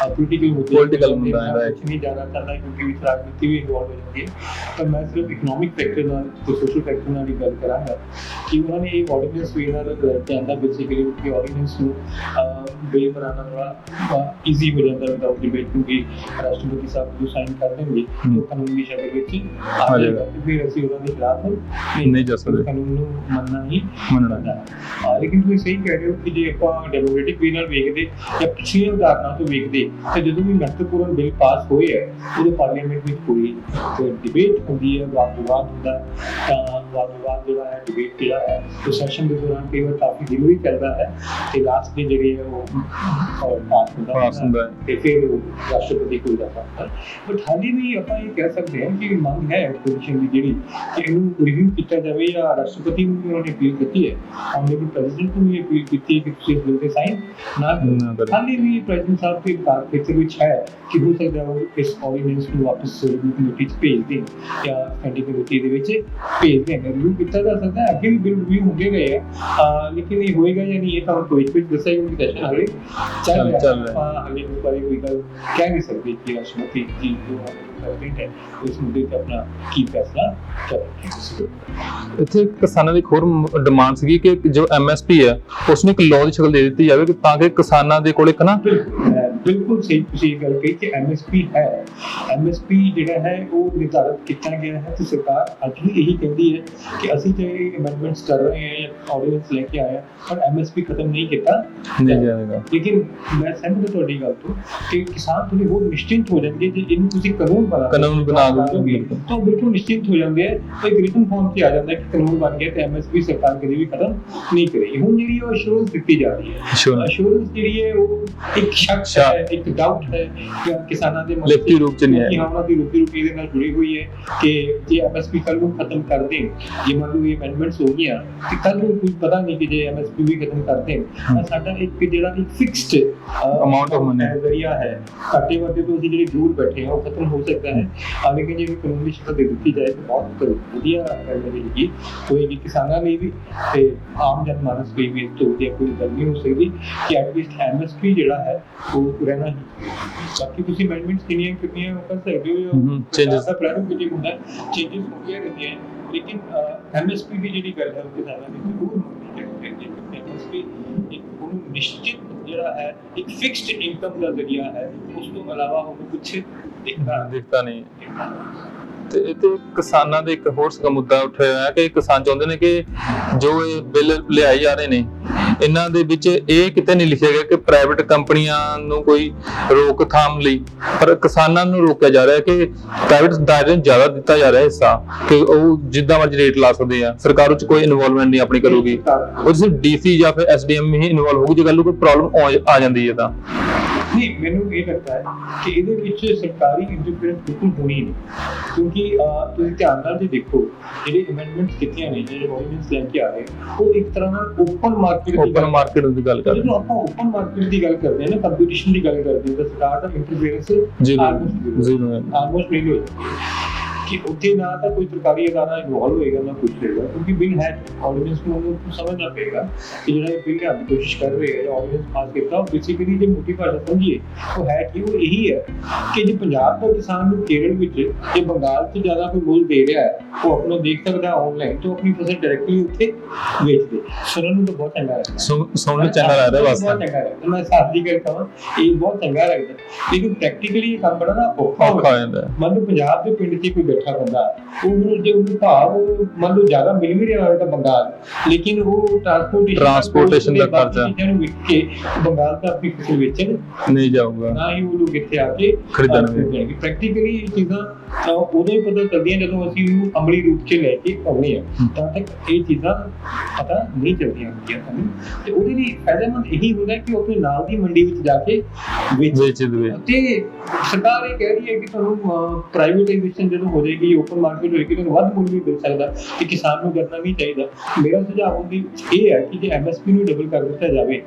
ਪੋਲੀਟੀਕਲ ਮੁੱਦੇ Political ਮੁੱਦਾ ਹੈ, right. ਕੁਝ ਨਹੀਂ ਜਾਣਾ ਚਾਹੁੰਦਾ ਕਿਉਂਕਿ ਵਿੱਚ ਰਾਜਨੀਤੀ ਵੀ ਇਨਵੋਲਵ ਹੋ ਜਾਂਦੀ ਹੈ। ਪਰ ਮੈਂ ਸਿਰਫ ਇਕਨੋਮਿਕ ਫੈਕਟਰ ਨਾਲ ਤੇ ਸੋਸ਼ਲ ਫੈਕਟਰ ਨਾਲ ਹੀ ਗੱਲ ਕਰਾਂਗਾ ਕਿ ਉਹਨਾਂ ਨੇ ਇਹ ਆਰਡੀਨੈਂਸ ਵੀ ਨਾਲ ਲਿਆਂਦਾ ਬੇਸਿਕਲੀ ਕਿ ਆਰਡੀਨੈਂਸ ਨੂੰ ਬਿਲ ਬਣਾਉਣਾ ਥੋੜਾ ਈਜ਼ੀ ਹੋ ਜਾਂਦਾ ਵਿਦਆਊਟ ਡਿਬੇਟ, ਕਿਉਂਕਿ ਰਾਸ਼ਟਰਪਤੀ ਸਾਹਿਬ ਜੋ ਸਾਈਨ ਕਰ ਦੇਣਗੇ ਉਹ ਕਾਨੂੰਨ ਦੀ ਸ਼ਕਲ ਵਿੱਚ ਆ ਜਾਏਗਾ ਤੇ ਫਿਰ ਅਸੀਂ ਉਹਨਾਂ ਦੇ ਖਿਲਾਫ ਨਹੀਂ ਜਾ ਸਕਦੇ, ਕਾਨੂੰਨ ਨੂੰ ਮੰਨਣਾ ਹੀ ਮੰਨਣਾ। ਲੇਕਿਨ ਤੁਸੀਂ ਸਹੀ ਕਹਿ ਰਹੇ ਹੋ ਕਿ ਜੇ ਆਪਾਂ ਡੈਮੋਕ੍ਰੈਟਿਕ ਵੇ ਨਾਲ ਵੇਖਦੇ ਜਾਂ ਪਿਛਲੀਆਂ ਉਦਾਹਰਨਾਂ ਤੋਂ ਵੇਖਦੇ ਤਾਂ ਜਦੋਂ ਵੀ ਮਹੱਤਵਪੂਰਨ ਬਿੱਲ ਪਾਸ ਹੋਏ ਹੈ ਉਦੋਂ ਪਾਰਲੀਮੈਂਟ ਵਿੱਚ ਕੋਈ ਡਿਬੇਟ ਹੁੰਦੀ ਹੈ, ਵਾਦ ਵਿਵਾਦ ਹੁੰਦਾ ਤਾਂ ਵਾਦ ਵਿਵਾਦ ਜਿਹੜਾ ਹੈ ਡਿਬੇਟ ਜਿਹੜਾ ਹੈ ਉਹ ਸੈਸ਼ਨ ਦੇ ਦੌਰਾਨ ਕਈ ਵਾਰ ਕਾਫੀ ਦਿਨ ਵੀ ਚੱਲਦਾ ਹੈ ਤੇ ਲਾਸਟ ਦੇ ਜਿਹੜੇ ਹੈ ਉਹ ਪਾਸ ਹੁੰਦਾ ਹੈ ਤੇ ਫਿਰ ਰਾਸ਼ਟਰਪਤੀ ਕੋਲ ਜਾਂਦਾ ਹੈ। ਬਟ ਹਾਲੇ ਵੀ ਆਪਾਂ ਇਹ ਕਹਿ ਸਕਦੇ ਹਾਂ ਕਿ ਮੰਗ ਹੈ ਆਪੋਜੀਸ਼ਨ ਦੀ ਜਿਹੜੀ ਕਿ ਇਹਨੂੰ ਰਿਵਿਊ ਕੀਤਾ ਜਾਵੇ ਜਾਂ ਰਾਸ਼ਟਰਪਤੀ ਨੂੰ ਵੀ ਉਹਨੇ ਅਪੀਲ ਕੀਤੀ ਹੈ, ਆਨਰੇਬਲ ਪ੍ਰੈਜ਼ੀਡੈਂਟ ਨੂੰ ਵੀ ਅਪੀਲ ਕੀਤੀ ਹੈ ਕਿ ਤੁਸੀਂ ਇਸ ਬਿੱਲ ਤੇ ਸਾਈਨ ਨਾ ਕਰੋ। ਹਾਲੇ ਵੀ ਪ੍ਰੈਜ਼ੀਡੈਂਟ ਸਾਹਿਬ ਦੇ ਕਾਰ ਖੇਤਰ ਵਿੱਚ ਹੈ ਕਿ ਹੋ ਸਕਦਾ ਉਹ ਇਸ ਆਰਡੀਨੈਂਸ ਨੂੰ ਵਾਪਸ ਕਮੇਟੀ 'ਚ ਭੇਜ ਦੇਣ ਜਾਂ ਸਟੈਂਡਿੰਗ ਕਮੇਟੀ ਦੇ ਵਿੱਚ ਭੇਜ ਦੇਣ। ਰਿਵਿਊ ਕੀਤਾ ਜਾ ਸਕਦਾ ਹੈ, ਅੱਗੇ ਵੀ ਬਿੱਲ ਰਿਵਿਊ ਹੁੰਦੇ ਰਹੇ ਆ ਲੇਕਿਨ ਇਹ ਹੋਏਗਾ ਜਾਂ ਨਹੀਂ ਇਹ ਤਾਂ ਕੋਈ ਦੱਸਿਆ ਕਿਉਂਕਿ ਸੈਸ਼ਨ ਹਾਲੇ ਚੱਲ ਰਿਹਾ। ਹਾਲੇ ਇਸ ਬਾਰੇ ਕੋਈ ਗੱਲ ਕਹਿ ਨਹੀਂ ਸਕਦੇ ਕਿ ਰਾਸ਼ਟਰਪਤੀ ਜੀ ਜੋ ਪ੍ਰੈਜ਼ੀਡੈਂਟ ਹੈ ਉਸ ਮੁੱਦੇ 'ਤੇ ਆਪਣਾ ਕੀ ਫੈਸਲਾ ਕਰਨਗੇ। ਇੱਥੇ ਕਿਸਾਨਾਂ ਦੀ ਇੱਕ ਹੋਰ ਡਿਮਾਂਡ ਸੀਗੀ ਕਿ ਜੋ MSP ਹੈ ਉਸ ਨੂੰ ਇੱਕ ਲਾਅ ਦੀ ਸ਼ਕਲ ਦੇ ਦਿੱਤੀ ਜਾਵੇ ਕਿ ਤਾਂ ਕਿ ਕਿਸਾਨਾਂ ਦੇ ਕੋਲ ਇੱਕ ਨਾ ਬਿਲਕੁਲ ਸਹੀ ਤੁਸੀਂ ਇਹ ਗੱਲ ਕਹੀ ਕਿ MSP ਹੈ। MSP ਜਿਹੜਾ ਹੈ ਉਹ ਨਿਰਧਾਰਿਤ ਕੀਤਾ ਗਿਆ ਹੈ ਤੇ ਸਰਕਾਰ ਅੱਜ ਵੀ ਇਹੀ ਕਹਿੰਦੀ ਹੈ ਕਿ ਅਸੀਂ ਚਾਹੇ ਅਮੈਂਡਮੈਂਟਸ ਕਰ ਰਹੇ ਹਾਂ ਜਾਂ ਆਰਡੀਨੈਂਸ ਲੈ ਕੇ ਆਏ ਹਾਂ ਪਰ MSP ਖਤਮ ਨਹੀਂ ਕੀਤਾ ਨਹੀਂ ਜਾਏਗਾ। ਲੇਕਿਨ ਮੈਂ ਸਹਿਮਤ ਹਾਂ ਤੁਹਾਡੀ ਗੱਲ ਤੋਂ ਕਿ ਕਿਸਾਨ ਥੋੜੇ ਹੋਰ ਨਿਸ਼ਚਿੰਤ ਹੋ ਜਾਣਗੇ ਜੇ ਇਹਨੂੰ ਤੁਸੀਂ ਕਾਨੂੰਨ ਬਣਾ ਦੋਗੇ ਤਾਂ ਬਿਲਕੁਲ ਨਿਸ਼ਚਿੰਤ ਹੋ ਜਾਂਦੇ ਆ। ਇੱਕ ਰਿਟਨ ਫਾਰਮ 'ਚ ਆ ਜਾਂਦਾ ਕਿ ਕਾਨੂੰਨ ਬਣ ਗਿਆ ਤੇ MSP ਸਰਕਾਰ ਕਦੇ ਵੀ ਖਤਮ ਨਹੀਂ ਕਰੇਗੀ। ਹੁਣ ਜਿਹੜੀ ਉਹ ਅਸ਼ੋਰੈਂਸ ਦਿੱਤੀ ਜਾ ਰਹੀ ਹੈ, ਅਸ਼ੋਰੈਂਸ ਜਿਹੜੀ ਹੈ ਉਹ ਇੱਕ ਸ਼ੱਕ ਹੈ, ਇੱਕ ਡਾਊਟ ਹੈ ਕਿ ਕਿਸਾਨਾਂ ਦੇ ਲਿਖਤੀ ਰੂਪ 'ਚ ਨਹੀਂ ਹੈ, ਉਹਨਾਂ ਦੀ ਰੋਟੀ ਦੇ ਨਾਲ ਜੁੜੀ ਹੋਈ ਹੈ ਕਿ ਜੇ MSP ਕੱਲ ਨੂੰ ਖਤਮ ਕਰ ਦੇਣ, ਜੇ ਮੰਨ ਲਓ ਇਹ ਅਮੈਂਡਮੈਂਟਸ ਹੋ ਗਈਆਂ ਤੇ ਕੱਲ ਨੂੰ ਕੋਈ ਪਤਾ ਨਹੀਂ ਕਿ ਜੇ MSP ਵੀ ਖਤਮ ਕਰ ਦੇਣ ਤਾਂ ਸਾਡਾ ਇੱਕ ਜਿਹੜਾ ਇੱਕ ਫਿਕਸਡ ਅਮਾਉਂਟ ਆਫ ਮਨੀ ਜ਼ਰੀਆ ਹੈ ਘਾਟੇ ਵਾਧੇ ਤੋਂ ਅਸੀਂ ਜਿਹੜੇ ਦੂਰ ਬੈਠੇ ਹਾਂ ਉਹ ਖਤਮ ਹੋ ਸਕਦਾ ਹੈ। ਲੇਕਿਨ ਜੇ ਕਾਨੂੰਨ ਦੀ ਸ਼ਕਲ ਦੇ ਦਿੱਤੀ ਜਾਏ ਤਾਂ ਬਹੁਤ ਵਧੀਆ ਹੋਏਗੀ ਕਿਸਾਨਾਂ ਲਈ ਵੀ ਤੇ ਆਮ ਜਨ ਮਾਨਸ ਲਈ ਵੀ। ਇਸ ਤੋਂ ਵਧੀਆ ਕੋਈ ਗੱਲ ਨਹੀਂ ਹੋ ਸਕਦੀ ਕਿ ਐਟਲੀਸਟ MSP ਜਿਹੜਾ ਹੈ ਉਹ ਰਹਿਣਾ ਹੀ। ਬਾਕੀ ਤੁਸੀਂ ਅਮੈਂਡਮੈਂਟਸ ਕਿੰਨੀਆਂ ਕਰ ਸਕਦੇ ਹੋ, ਚੇਂਜਸ ਦਾ ਪ੍ਰੈਰੋਗੇਟਿਵ ਹੁੰਦਾ, ਚੇਂਜਸ ਹੁੰਦੀਆਂ ਰਹਿੰਦੀਆਂ ਲੇਕਿਨ MSP ਦੀ ਜਿਹੜੀ ਗੱਲ ਹੈ ਉਹ ਕਿਸਾਨਾਂ ਦੀ ਜ਼ਰੂਰ ਹੋਣੀ ਚਾਹੀਦੀ ਹੈ। MSP ਇੱਕ ਉਹਨੂੰ ਨਿਸ਼ਚਿਤ ਜਿਹੜਾ ਹੈ ਇੱਕ ਫਿਕਸਡ ਇਨਕਮ ਦਾ ਜ਼ਰੀਆ ਹੈ, ਉਸ ਤੋਂ ਇਲਾਵਾ ਹੋਰ ਕੁਝ ਦਿਖਦਾ ਨਹੀਂ। ਤੇ ਇਹ ਤੇ ਕਿਸਾਨਾਂ ਦੇ ਇੱਕ ਹੋਰ ਮੁੱਦਾ ਉੱਠਿਆ ਹੋਇਆ ਕਿ ਕਿਸਾਨ ਚਾਹੁੰਦੇ ਨੇ ਕਿ ਜੋ ਇਹ ਬਿੱਲ ਲਿਆਏ ਜਾ ਰਹੇ ਨੇ ਇਹਨਾਂ ਦੇ ਵਿੱਚ ਇਹ ਕਿਤੇ ਨਹੀਂ ਲਿਖਿਆ ਗਿਆ ਕਿ ਪ੍ਰਾਈਵੇਟ ਕੰਪਨੀਆਂ ਨੂੰ ਕੋਈ ਰੋਕਥਾਮ ਲਈ, ਪਰ ਕਿਸਾਨਾਂ ਨੂੰ ਰੋਕਿਆ ਜਾ ਰਿਹਾ ਕਿ ਪ੍ਰਾਈਵੇਟ ਦਾਇਰੇ ਨੂੰ ਜ਼ਿਆਦਾ ਦਿੱਤਾ ਜਾ ਰਿਹਾ ਹਿੱਸਾ ਕਿ ਉਹ ਜਿੱਦਾਂ ਮਰਜ਼ੀ ਰੇਟ ਲਾ ਸਕਦੇ ਆ, ਸਰਕਾਰ ਵਿੱਚ ਕੋਈ ਇਨਵੋਲਵਮੈਂਟ ਨਹੀਂ ਆਪਣੀ ਕਰੂਗੀ, ਉਹ ਸਿਰਫ DC ਜਾਂ ਫਿਰ SDM ਹੀ ਇਨਵੋਲਵ ਹੋਊਗੀ ਜੇ ਗੱਲ ਨੂੰ ਕੋਈ ਪ੍ਰੋਬਲਮ ਆ ਜਾਂਦੀ ਹੈ ਤਾਂ। ਨਹੀਂ, ਮੈਨੂੰ ਇਹ ਲੱਗਦਾ ਹੈ ਕਿ ਇਹਦੇ ਵਿੱਚ ਸਰਕਾਰੀ ਇੰਟਰਫੇਰੈਂਸ ਬਿਲਕੁਲ ਹੋਣੀ ਨਹੀਂ, ਕਿਉਂਕਿ ਤੁਸੀਂ ਧਿਆਨ ਨਾਲ ਜੇ ਦੇਖੋ ਜਿਹੜੇ ਅਮੈਂਡਮੈਂਟਸ ਕੀਤੀਆਂ ਨੇ, ਜਿਹੜੇ ਆਰਡੀਨੈਂਸ ਲੈ ਕੇ ਆ ਰਹੇ ਉਹ ਇੱਕ ਤਰ੍ਹਾਂ ਨਾਲ ਓਪਨ ਮਾਰਕੀਟ ਦੀ ਗੱਲ ਕਰਦੇ ਹਾਂ। ਜਦੋਂ ਆਪਾਂ ਓਪਨ ਮਾਰਕੀਟ ਦੀ ਗੱਲ ਕਰਦੇ ਹਾਂ ਨਾ, ਕੰਪੀਟੀਸ਼ਨ ਦੀ ਗੱਲ ਕਰਦੇ ਹਾਂ ਤਾਂ ਸਰਕਾਰ ਦਾ ਇੰਟਰਫੇਰੈਂਸ ਆਲਮੋਸਟ ਨਹੀਂ ਹੋਏਗਾ ਕਿ ਉੱਥੇ ਨਾ ਤਾਂ ਕੋਈ ਸਰਕਾਰੀ ਅਦਾਰਾ ਇਨਵੋਲਵ ਹੋਏਗਾ ਨਾ ਕੁਝ ਹੋਏਗਾ, ਕਿਉਂਕਿ ਬਿੱਲ ਹੈ ਆਰਡੀਨੈਂਸ ਨੂੰ ਸਮਝਣਾ ਪਏਗਾ ਕਿ ਜਿਹੜਾ ਇਹ ਬਿੱਲ ਲਿਆਉਣ ਦੀ ਕੋਸ਼ਿਸ਼ ਕਰ ਰਹੇ ਹੈ ਜਾਂ ਆਰਡੀਨੈਂਸ ਪਾਸ ਕੀਤਾ ਉਹ ਬੇਸਿਕਲੀ ਜੇ ਮੋਟੀ ਭਾਸ਼ਾ ਸਮਝੀਏ ਉਹ ਹੈ ਕਿ ਉਹ ਇਹੀ ਹੈ ਕਿ ਜੇ ਪੰਜਾਬ ਦਾ ਕਿਸਾਨ ਨੂੰ ਕੇਰਲ ਵਿੱਚ ਜੇ ਬੰਗਾਲ 'ਚ ਜ਼ਿਆਦਾ ਕੋਈ ਮੁੱਲ ਦੇ ਰਿਹਾ ਹੈ ਉਹ ਆਪਣਾ ਦੇਖ ਸਕਦਾ ਆਨਲਾਈਨ ਤੋਂ ਆਪਣੀ ਫਸਲ ਡਾਇਰੈਕਟਲੀ ਉੱਥੇ ਵੇਚ ਦੇ। ਸੁਣਨ ਨੂੰ ਤਾਂ ਬਹੁਤ ਚੰਗਾ ਲੱਗਦਾ, ਸੁਣਨ ਨੂੰ ਚੰਗਾ ਲੱਗਦਾ, ਬਸ ਬਹੁਤ ਚੰਗਾ ਲੱਗਦਾ। ਮੈਂ ਸਾਫ਼ ਜੀ ਗੱਲ ਕਹਾਂ ਇਹ ਬਹੁਤ ਚੰਗਾ ਲੱਗਦਾ, ਲੇਕਿਨ ਪ੍ਰੈਕਟੀਕਲੀ ਇਹ ਕੰਮ ਬੜਾ ਨਾ ਔਖਾ ਹੋ ਜਾਂਦਾ। ਮੰਨ ਲਓ ਪੰਜਾਬ ਦੇ ਪਿੰਡ 'ਚ ਕੋਈ ਬੈਠਾ ਬੰਦਾ ਉਹਨੂੰ ਜੇ ਉਹਨੂੰ ਭਾਵ ਮੰਨ ਲਓ ਜ਼ਿਆਦਾ ਮਿਲ ਵੀ ਰਿਹਾ ਹੋਵੇਗਾ ਬੰਗਾਲ, ਲੇਕਿਨ ਉਹ ਟਰਾਂਸਪੋਰਟੇਸ਼ਨ ਦਾ ਖਰਚਾ ਨੂੰ ਵਿਕ ਕੇ ਬੰਗਾਲ ਦਾ ਆਪਣੀ ਫਸਲ ਵੇਚਣ ਨਹੀਂ ਜਾਊਗਾ, ਨਾ ਹੀ ਉਹ ਲੋਕ ਇੱਥੇ ਆ ਕੇ ਖਰੀਦਣਗੇ। ਪ੍ਰੈਕਟੀਕਲੀ ਇਹ ਚੀਜ਼ਾਂ ਉਦੋਂ ਹੀ ਪਤਾ ਚੱਲਦੀਆਂ ਜਦੋਂ ਅਸੀਂ ਉਹਨੂੰ ਅਮਲੀ ਰੂਪ 'ਚ ਲੈ ਕੇ ਆਉਂਦੇ ਹਾਂ, ਤਾਂ ਤੱਕ ਇਹ ਚੀਜ਼ਾਂ ਪਤਾ ਨਹੀਂ ਚੱਲਦੀਆਂ ਹੁੰਦੀਆਂ ਸਾਨੂੰ। ਤੇ ਉਹਦੇ ਲਈ ਫਾਇਦੇਮੰਦ ਇਹੀ ਹੁੰਦਾ ਕਿ ਉਹ ਆਪਣੇ ਨਾਲ ਦੀ ਮੰਡੀ ਵਿੱਚ ਜਾ ਕੇ ਵੇਚ ਦੇਵੇ। ਤੇ ਸਰਕਾਰ ਇਹ ਕਹਿ ਰਹੀ ਹੈ ਕਿ ਤੁਹਾਨੂੰ ਪ੍ਰਾਈਵੇਟਾਈਜੇਸ਼ਨ ਜਦੋਂ ਹੋ ਜਾਏਗੀ, ਓਪਨ ਮਾਰਕੀਟ ਹੋਏਗੀ ਤਾਂ ਵੱਧ ਮੁੱਲ ਵੀ ਮਿਲ ਸਕਦਾ ਤੇ ਕਿਸਾਨ ਨੂੰ ਕਰਨਾ ਵੀ ਚਾਹੀਦਾ। ਮੇਰਾ ਸੁਝਾਅ ਉਹਦੀ ਇਹ ਹੈ ਕਿ ਜੇ ਐਮਐਸਪੀ ਨੂੰ ਡਬਲ ਕਰ ਦਿੱਤਾ ਜਾਵੇ,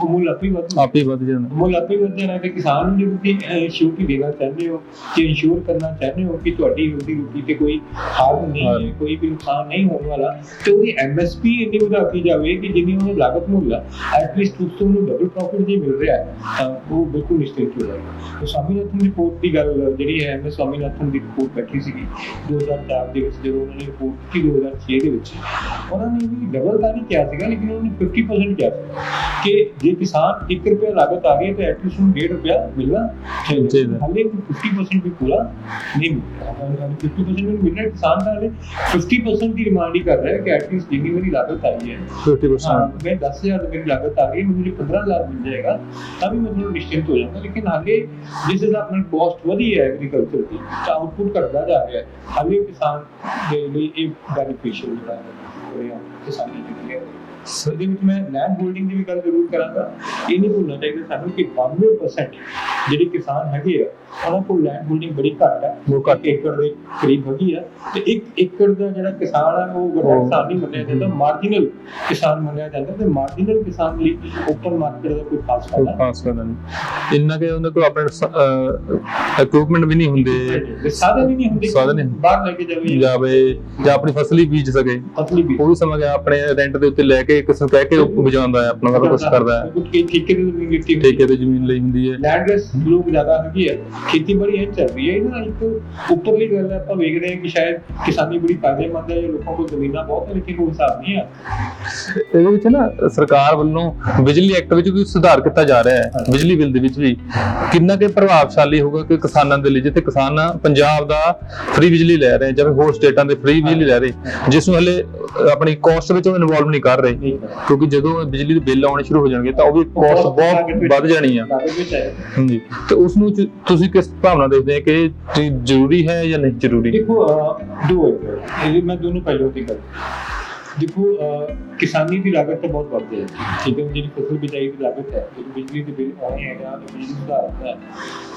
ਮੁੱਲ ਆਪੇ ਆਪੇ ਵੱਧ ਜਾਣਾ। ਮੁੱਲ ਆਪੇ ਵੱਧ ਜਾਣਾ ਤੇ ਕਿਸਾਨ ਨੂੰ ਜੇ ਤੁਸੀਂ ਇੰਸ਼ੋਰ ਦੇਣਾ ਚਾਹੁੰਦੇ ਹੋ, ਜੇ ਇੰਸ਼ੋਰ ਕਰਨਾ ਚਾਹੁੰਦੇ ਹੋ ਕਿ ਤੁਹਾਡੀ ਰੋਟੀ ਤੇ ਕੋਈ ਹਾਰਮ ਨਹੀਂ ਹੈ, ਕੋਈ ਵੀ ਨੁਕਸਾਨ ਨਹੀਂ ਹੋਣ ਵਾਲਾ, ਤੇ ਉਹਦੀ ਐਮਐਸਪੀ ਇੰਨੀ ਵਧਾਤੀ ਜਾਵੇ ਕਿ ਜਿੰਨੀ ਉਹਦੀ ਲਾਗਤ ਮੁੱਲ ਹੈ ਐਟਲੀਸਟ ਉਸ ਤੋਂ ਉਹਨੂੰ ਡਬਲ ਪ੍ਰੋਫਿਟ ਜੇ ਮਿਲ ਰਿਹਾ ਹੈ ਤਾਂ ਉਹ ਬਿਲਕੁਲ ਨਿਸ਼ਚਿੰਤ ਹੋ ਜਾਏਗਾ। ਤੇ ਸਵਾਮੀਨਾਥਨ ਰਿਪੋਰਟ ਦੀ ਗੱਲ ਜਿਹੜੀ ਹੈ, ਐਮਐਸ ਸਵਾਮੀਨਾਥਨ ਦੀ ਰਿਪੋਰਟ ਬੈਠੀ ਸੀਗੀ 2004 ਦੇ ਵਿੱਚ, ਜਦੋਂ ਉਹਨਾਂ ਨੇ ਰਿਪੋਰਟ ਕੀਤੀ 2006 ਦੇ ਵਿੱਚ, ਉਹਨਾਂ ਨੇ ਵੀ ਡਬਲ ਤਾਂ ਨਹੀਂ ਕਿਹਾ ਸੀਗਾ ਲੇਕਿਨ ਉਹਨਾਂ ਨੇ 50% ਕਿਹਾ ਸੀ ਕਿ ਜੇ ਕਿਸਾਨ 1 ਰੁਪਿਆ ਲਾਗਤ ਆ ਗਈ ਤਾਂ ਐਟਲੀਸਟ ਨੂੰ 1.5 ਰੁਪਿਆ ਮਿਲਣਾ ਚਾਹੀਦਾ। ਹਾਲੇ 50% ਵੀ ਪੂਰਾ ਨਹੀਂ ਮਿਲਿਆ, 50% ਵੀ ਮਿਲ ਰਿਹਾ। ਕਿਸਾਨ ਦਾ ਹਾਲੇ 50% ਦੀ ਡਿਮਾਂਡ ਹੀ ਕਰ ਰਿਹਾ ਕਿ ਐਟਲੀਸਟ ਜਿੰਨੀ ਮੇਰੀ ਲਾਗਤ ਆਈ ਹੈ 50% ਮੈਂ 10,000 ਮੇਰੀ ਲਾਗਤ ਆ ਗਈ, ਮੈਨੂੰ ਜੇ 15,000 ਮਿਲ ਜਾਏਗਾ ਤਾਂ ਵੀ ਮੈਂ ਥੋੜਾ ਨਿਸ਼ਚਿੰਤ ਹੋ ਜਾਵਾਂਗਾ। ਲੇਕਿਨ ਹਾਲੇ ਜਿਸ ਹਿਸਾਬ ਨਾਲ ਕਾਸਟ ਵਧੀ ਹੈ ਐਗਰੀਕਲਚਰ ਦੀ ਤਾਂ ਆਊਟਪੁੱਟ ਘਟਦਾ ਜਾ ਰਿਹਾ ਹੈ, ਹਾਲੇ ਕਿਸਾਨ ਦੇ ਲਈ ਇਹ ਬੈਨੀਫੀਸ਼ੀਅਲ ਜਿਹੜਾ ਹੋ ਰਿਹਾ ਕਿਸਾਨੀ ਜਿਹੜੀ ਹੈ। ਇਹਦੇ ਵਿੱਚ ਮੈਂ ਲੈਂਡ ਹੋਲਡਿੰਗ ਦੀ ਵੀ ਗੱਲ ਜ਼ਰੂਰ ਕਰਾਂਗਾ। ਇਹ ਨਹੀਂ ਭੁੱਲਣਾ ਚਾਹੀਦਾ ਸਾਨੂੰ ਕਿ 92% ਜਿਹੜੇ ਕਿਸਾਨ ਹੈਗੇ ਆ ਉਹਨਾਂ ਕੋਲ ਲੈਂਡ ਹੋਲਡਿੰਗ ਬੜੀ ਘੱਟ ਹੈ, ਉਹ ਘੱਟ ਏਕੜ ਦੇ ਕਰੀਬ ਹੈਗੀ ਆ। ਤੇ 1 ਏਕੜ ਦਾ ਜਿਹੜਾ ਕਿਸਾਨ ਹੈ ਉਹ ਵੱਡਾ ਕਿਸਾਨ ਨਹੀਂ ਮੰਨਿਆ ਜਾਂਦਾ, ਮਾਰਜੀਨਲ ਕਿਸਾਨ ਮੰਨਿਆ ਜਾਂਦਾ। ਤੇ ਮਾਰਜੀਨਲ ਕਿਸਾਨ ਲਈ ਓਪਨ ਮਾਰਕੀਟ ਦਾ ਕੋਈ ਖਾਸ ਫਾਇਦਾ ਨਹੀਂ। ਇੰਨਾ ਕਿ ਉਹਨਾਂ ਕੋਲ ਆਪਣੇ ਇਕਵਿਪਮੈਂਟ ਵੀ ਨਹੀਂ ਹੁੰਦੇ, ਸਾਧਨ ਵੀ ਨਹੀਂ ਹੁੰਦੇ, ਬਾਹਰ ਲੈ ਕੇ ਜਾਵੇ ਜਾਂ ਆਪਣੀ ਫਸਲ ਹੀ ਬੀਜ ਸਕੇ। ਉਹ ਵੀ ਸਮਝ ਗਿਆ ਆਪਣੇ ਰੈਂਟ ਦੇ ਉੱਤੇ ਲੈ ਕੇ ਕਿਸੇ ਨੂੰ ਕਹਿ ਕੇ ਬਜਾਉਂਦਾ ਹੈ, ਆਪਣਾ ਸਾਰਾ ਕੁਝ ਕਰਦਾ ਹੈ। ਠੇਕੇ ਤੇ ਜ਼ਮੀਨ ਲਈ ਹੁੰਦੀ ਹੈ। ਲੈਂਡਲੈਸ ਲੋਕ ਜ਼ਿਆਦਾ ਹੈਗੇ ਆ, ਖੇਤੀਬਾੜੀ ਇਹ ਚੱਲ ਰਹੀ ਹੈ। ਇਹਨਾਂ ਇੱਕ ਉੱਪਰਲੀ ਗੱਲ ਹੈ, ਆਪਾਂ ਵੇਖਦੇ ਹਾਂ ਕਿ ਸ਼ਾਇਦ ਕਿਸਾਨੀ ਬੜੀ ਫਾਇਦੇਮੰਦ ਹੈ ਜਾਂ ਲੋਕਾਂ ਕੋਲ ਜ਼ਮੀਨਾਂ ਬਹੁਤ ਹੈ, ਲੇਕਿਨ ਉਹ ਹਿਸਾਬ ਨਹੀਂ ਆ। ਇਹਦੇ ਵਿੱਚ ਨਾ ਸਰਕਾਰ ਵੱਲੋਂ ਬਿਜਲੀ ਐਕਟ ਵਿੱਚ ਵੀ ਸੁਧਾਰ ਕੀਤਾ ਜਾ ਰਿਹਾ ਹੈ। ਬਿਜਲੀ ਬਿੱਲ ਦੇ ਵਿੱਚ ਵੀ ਕਿੰਨਾ ਕਿ ਪ੍ਰਭਾਵਸ਼ਾਲੀ ਹੋਊਗਾ ਕਿ ਕਿਸਾਨਾਂ ਦੇ ਲਈ, ਜਿੱਥੇ ਕਿਸਾਨ ਪੰਜਾਬ ਦਾ ਫ੍ਰੀ ਬਿਜਲੀ ਲੈ ਰਹੇ ਜਾਂ ਹੋਰ ਸਟੇਟਾਂ ਦੇ ਫ੍ਰੀ ਬਿਜਲੀ ਲੈ ਰਹੇ, ਜਿਸ ਨੂੰ ਹਲੇ ਆਪਣੀ ਕਾਸਟ ਵਿੱਚ ਉਹ ਇਨਵੋਲਵ ਨਹੀਂ ਕਰ ਰਹੇ, ਕਿਉਂਕਿ ਜਦੋਂ ਬਿਜਲੀ ਦੇ ਬਿੱਲ ਆਉਣੇ ਸ਼ੁਰੂ ਹੋ ਜਾਣਗੇ ਤਾਂ ਉਹ ਵੀ ਕਾਸਟ ਬਹੁਤ ਵੱਧ ਜਾਣੀ ਆ। ਹਾਂਜੀ, ਤੇ ਉਸ ਨੂੰ ਤੁਸੀਂ ਕਿਸ ਭਾਵਨਾ ਦੇਖਦੇ ਆ ਕਿ ਇਹ ਚੀਜ਼ ਜ਼ਰੂਰੀ ਹੈ ਜਾਂ ਨਹੀਂ ਜ਼ਰੂਰੀ? ਦੇਖੋ ਦੋ ਹੈ, ਮੈਂ ਦੋਨੋਂ ਪਹਿਲੂਆਂ ਦੀ ਗੱਲ ਦੇਖੋ। ਕਿਸਾਨੀ ਦੀ ਲਾਗਤ ਤਾਂ ਬਹੁਤ ਵੱਧ ਹੈ, ਠੀਕ ਹੈ। ਜਿਹੜੀ ਫਸਲ ਬਿਜਾਈ ਦੀ ਲਾਗਤ ਹੈ, ਜਿਹੜੀ ਬਿਜਲੀ ਦੇ ਬਿੱਲ ਆਉਣੇ ਹੈ ਜਾਂ ਬਿਜਲੀ ਸੁਧਾਰ ਹੈ,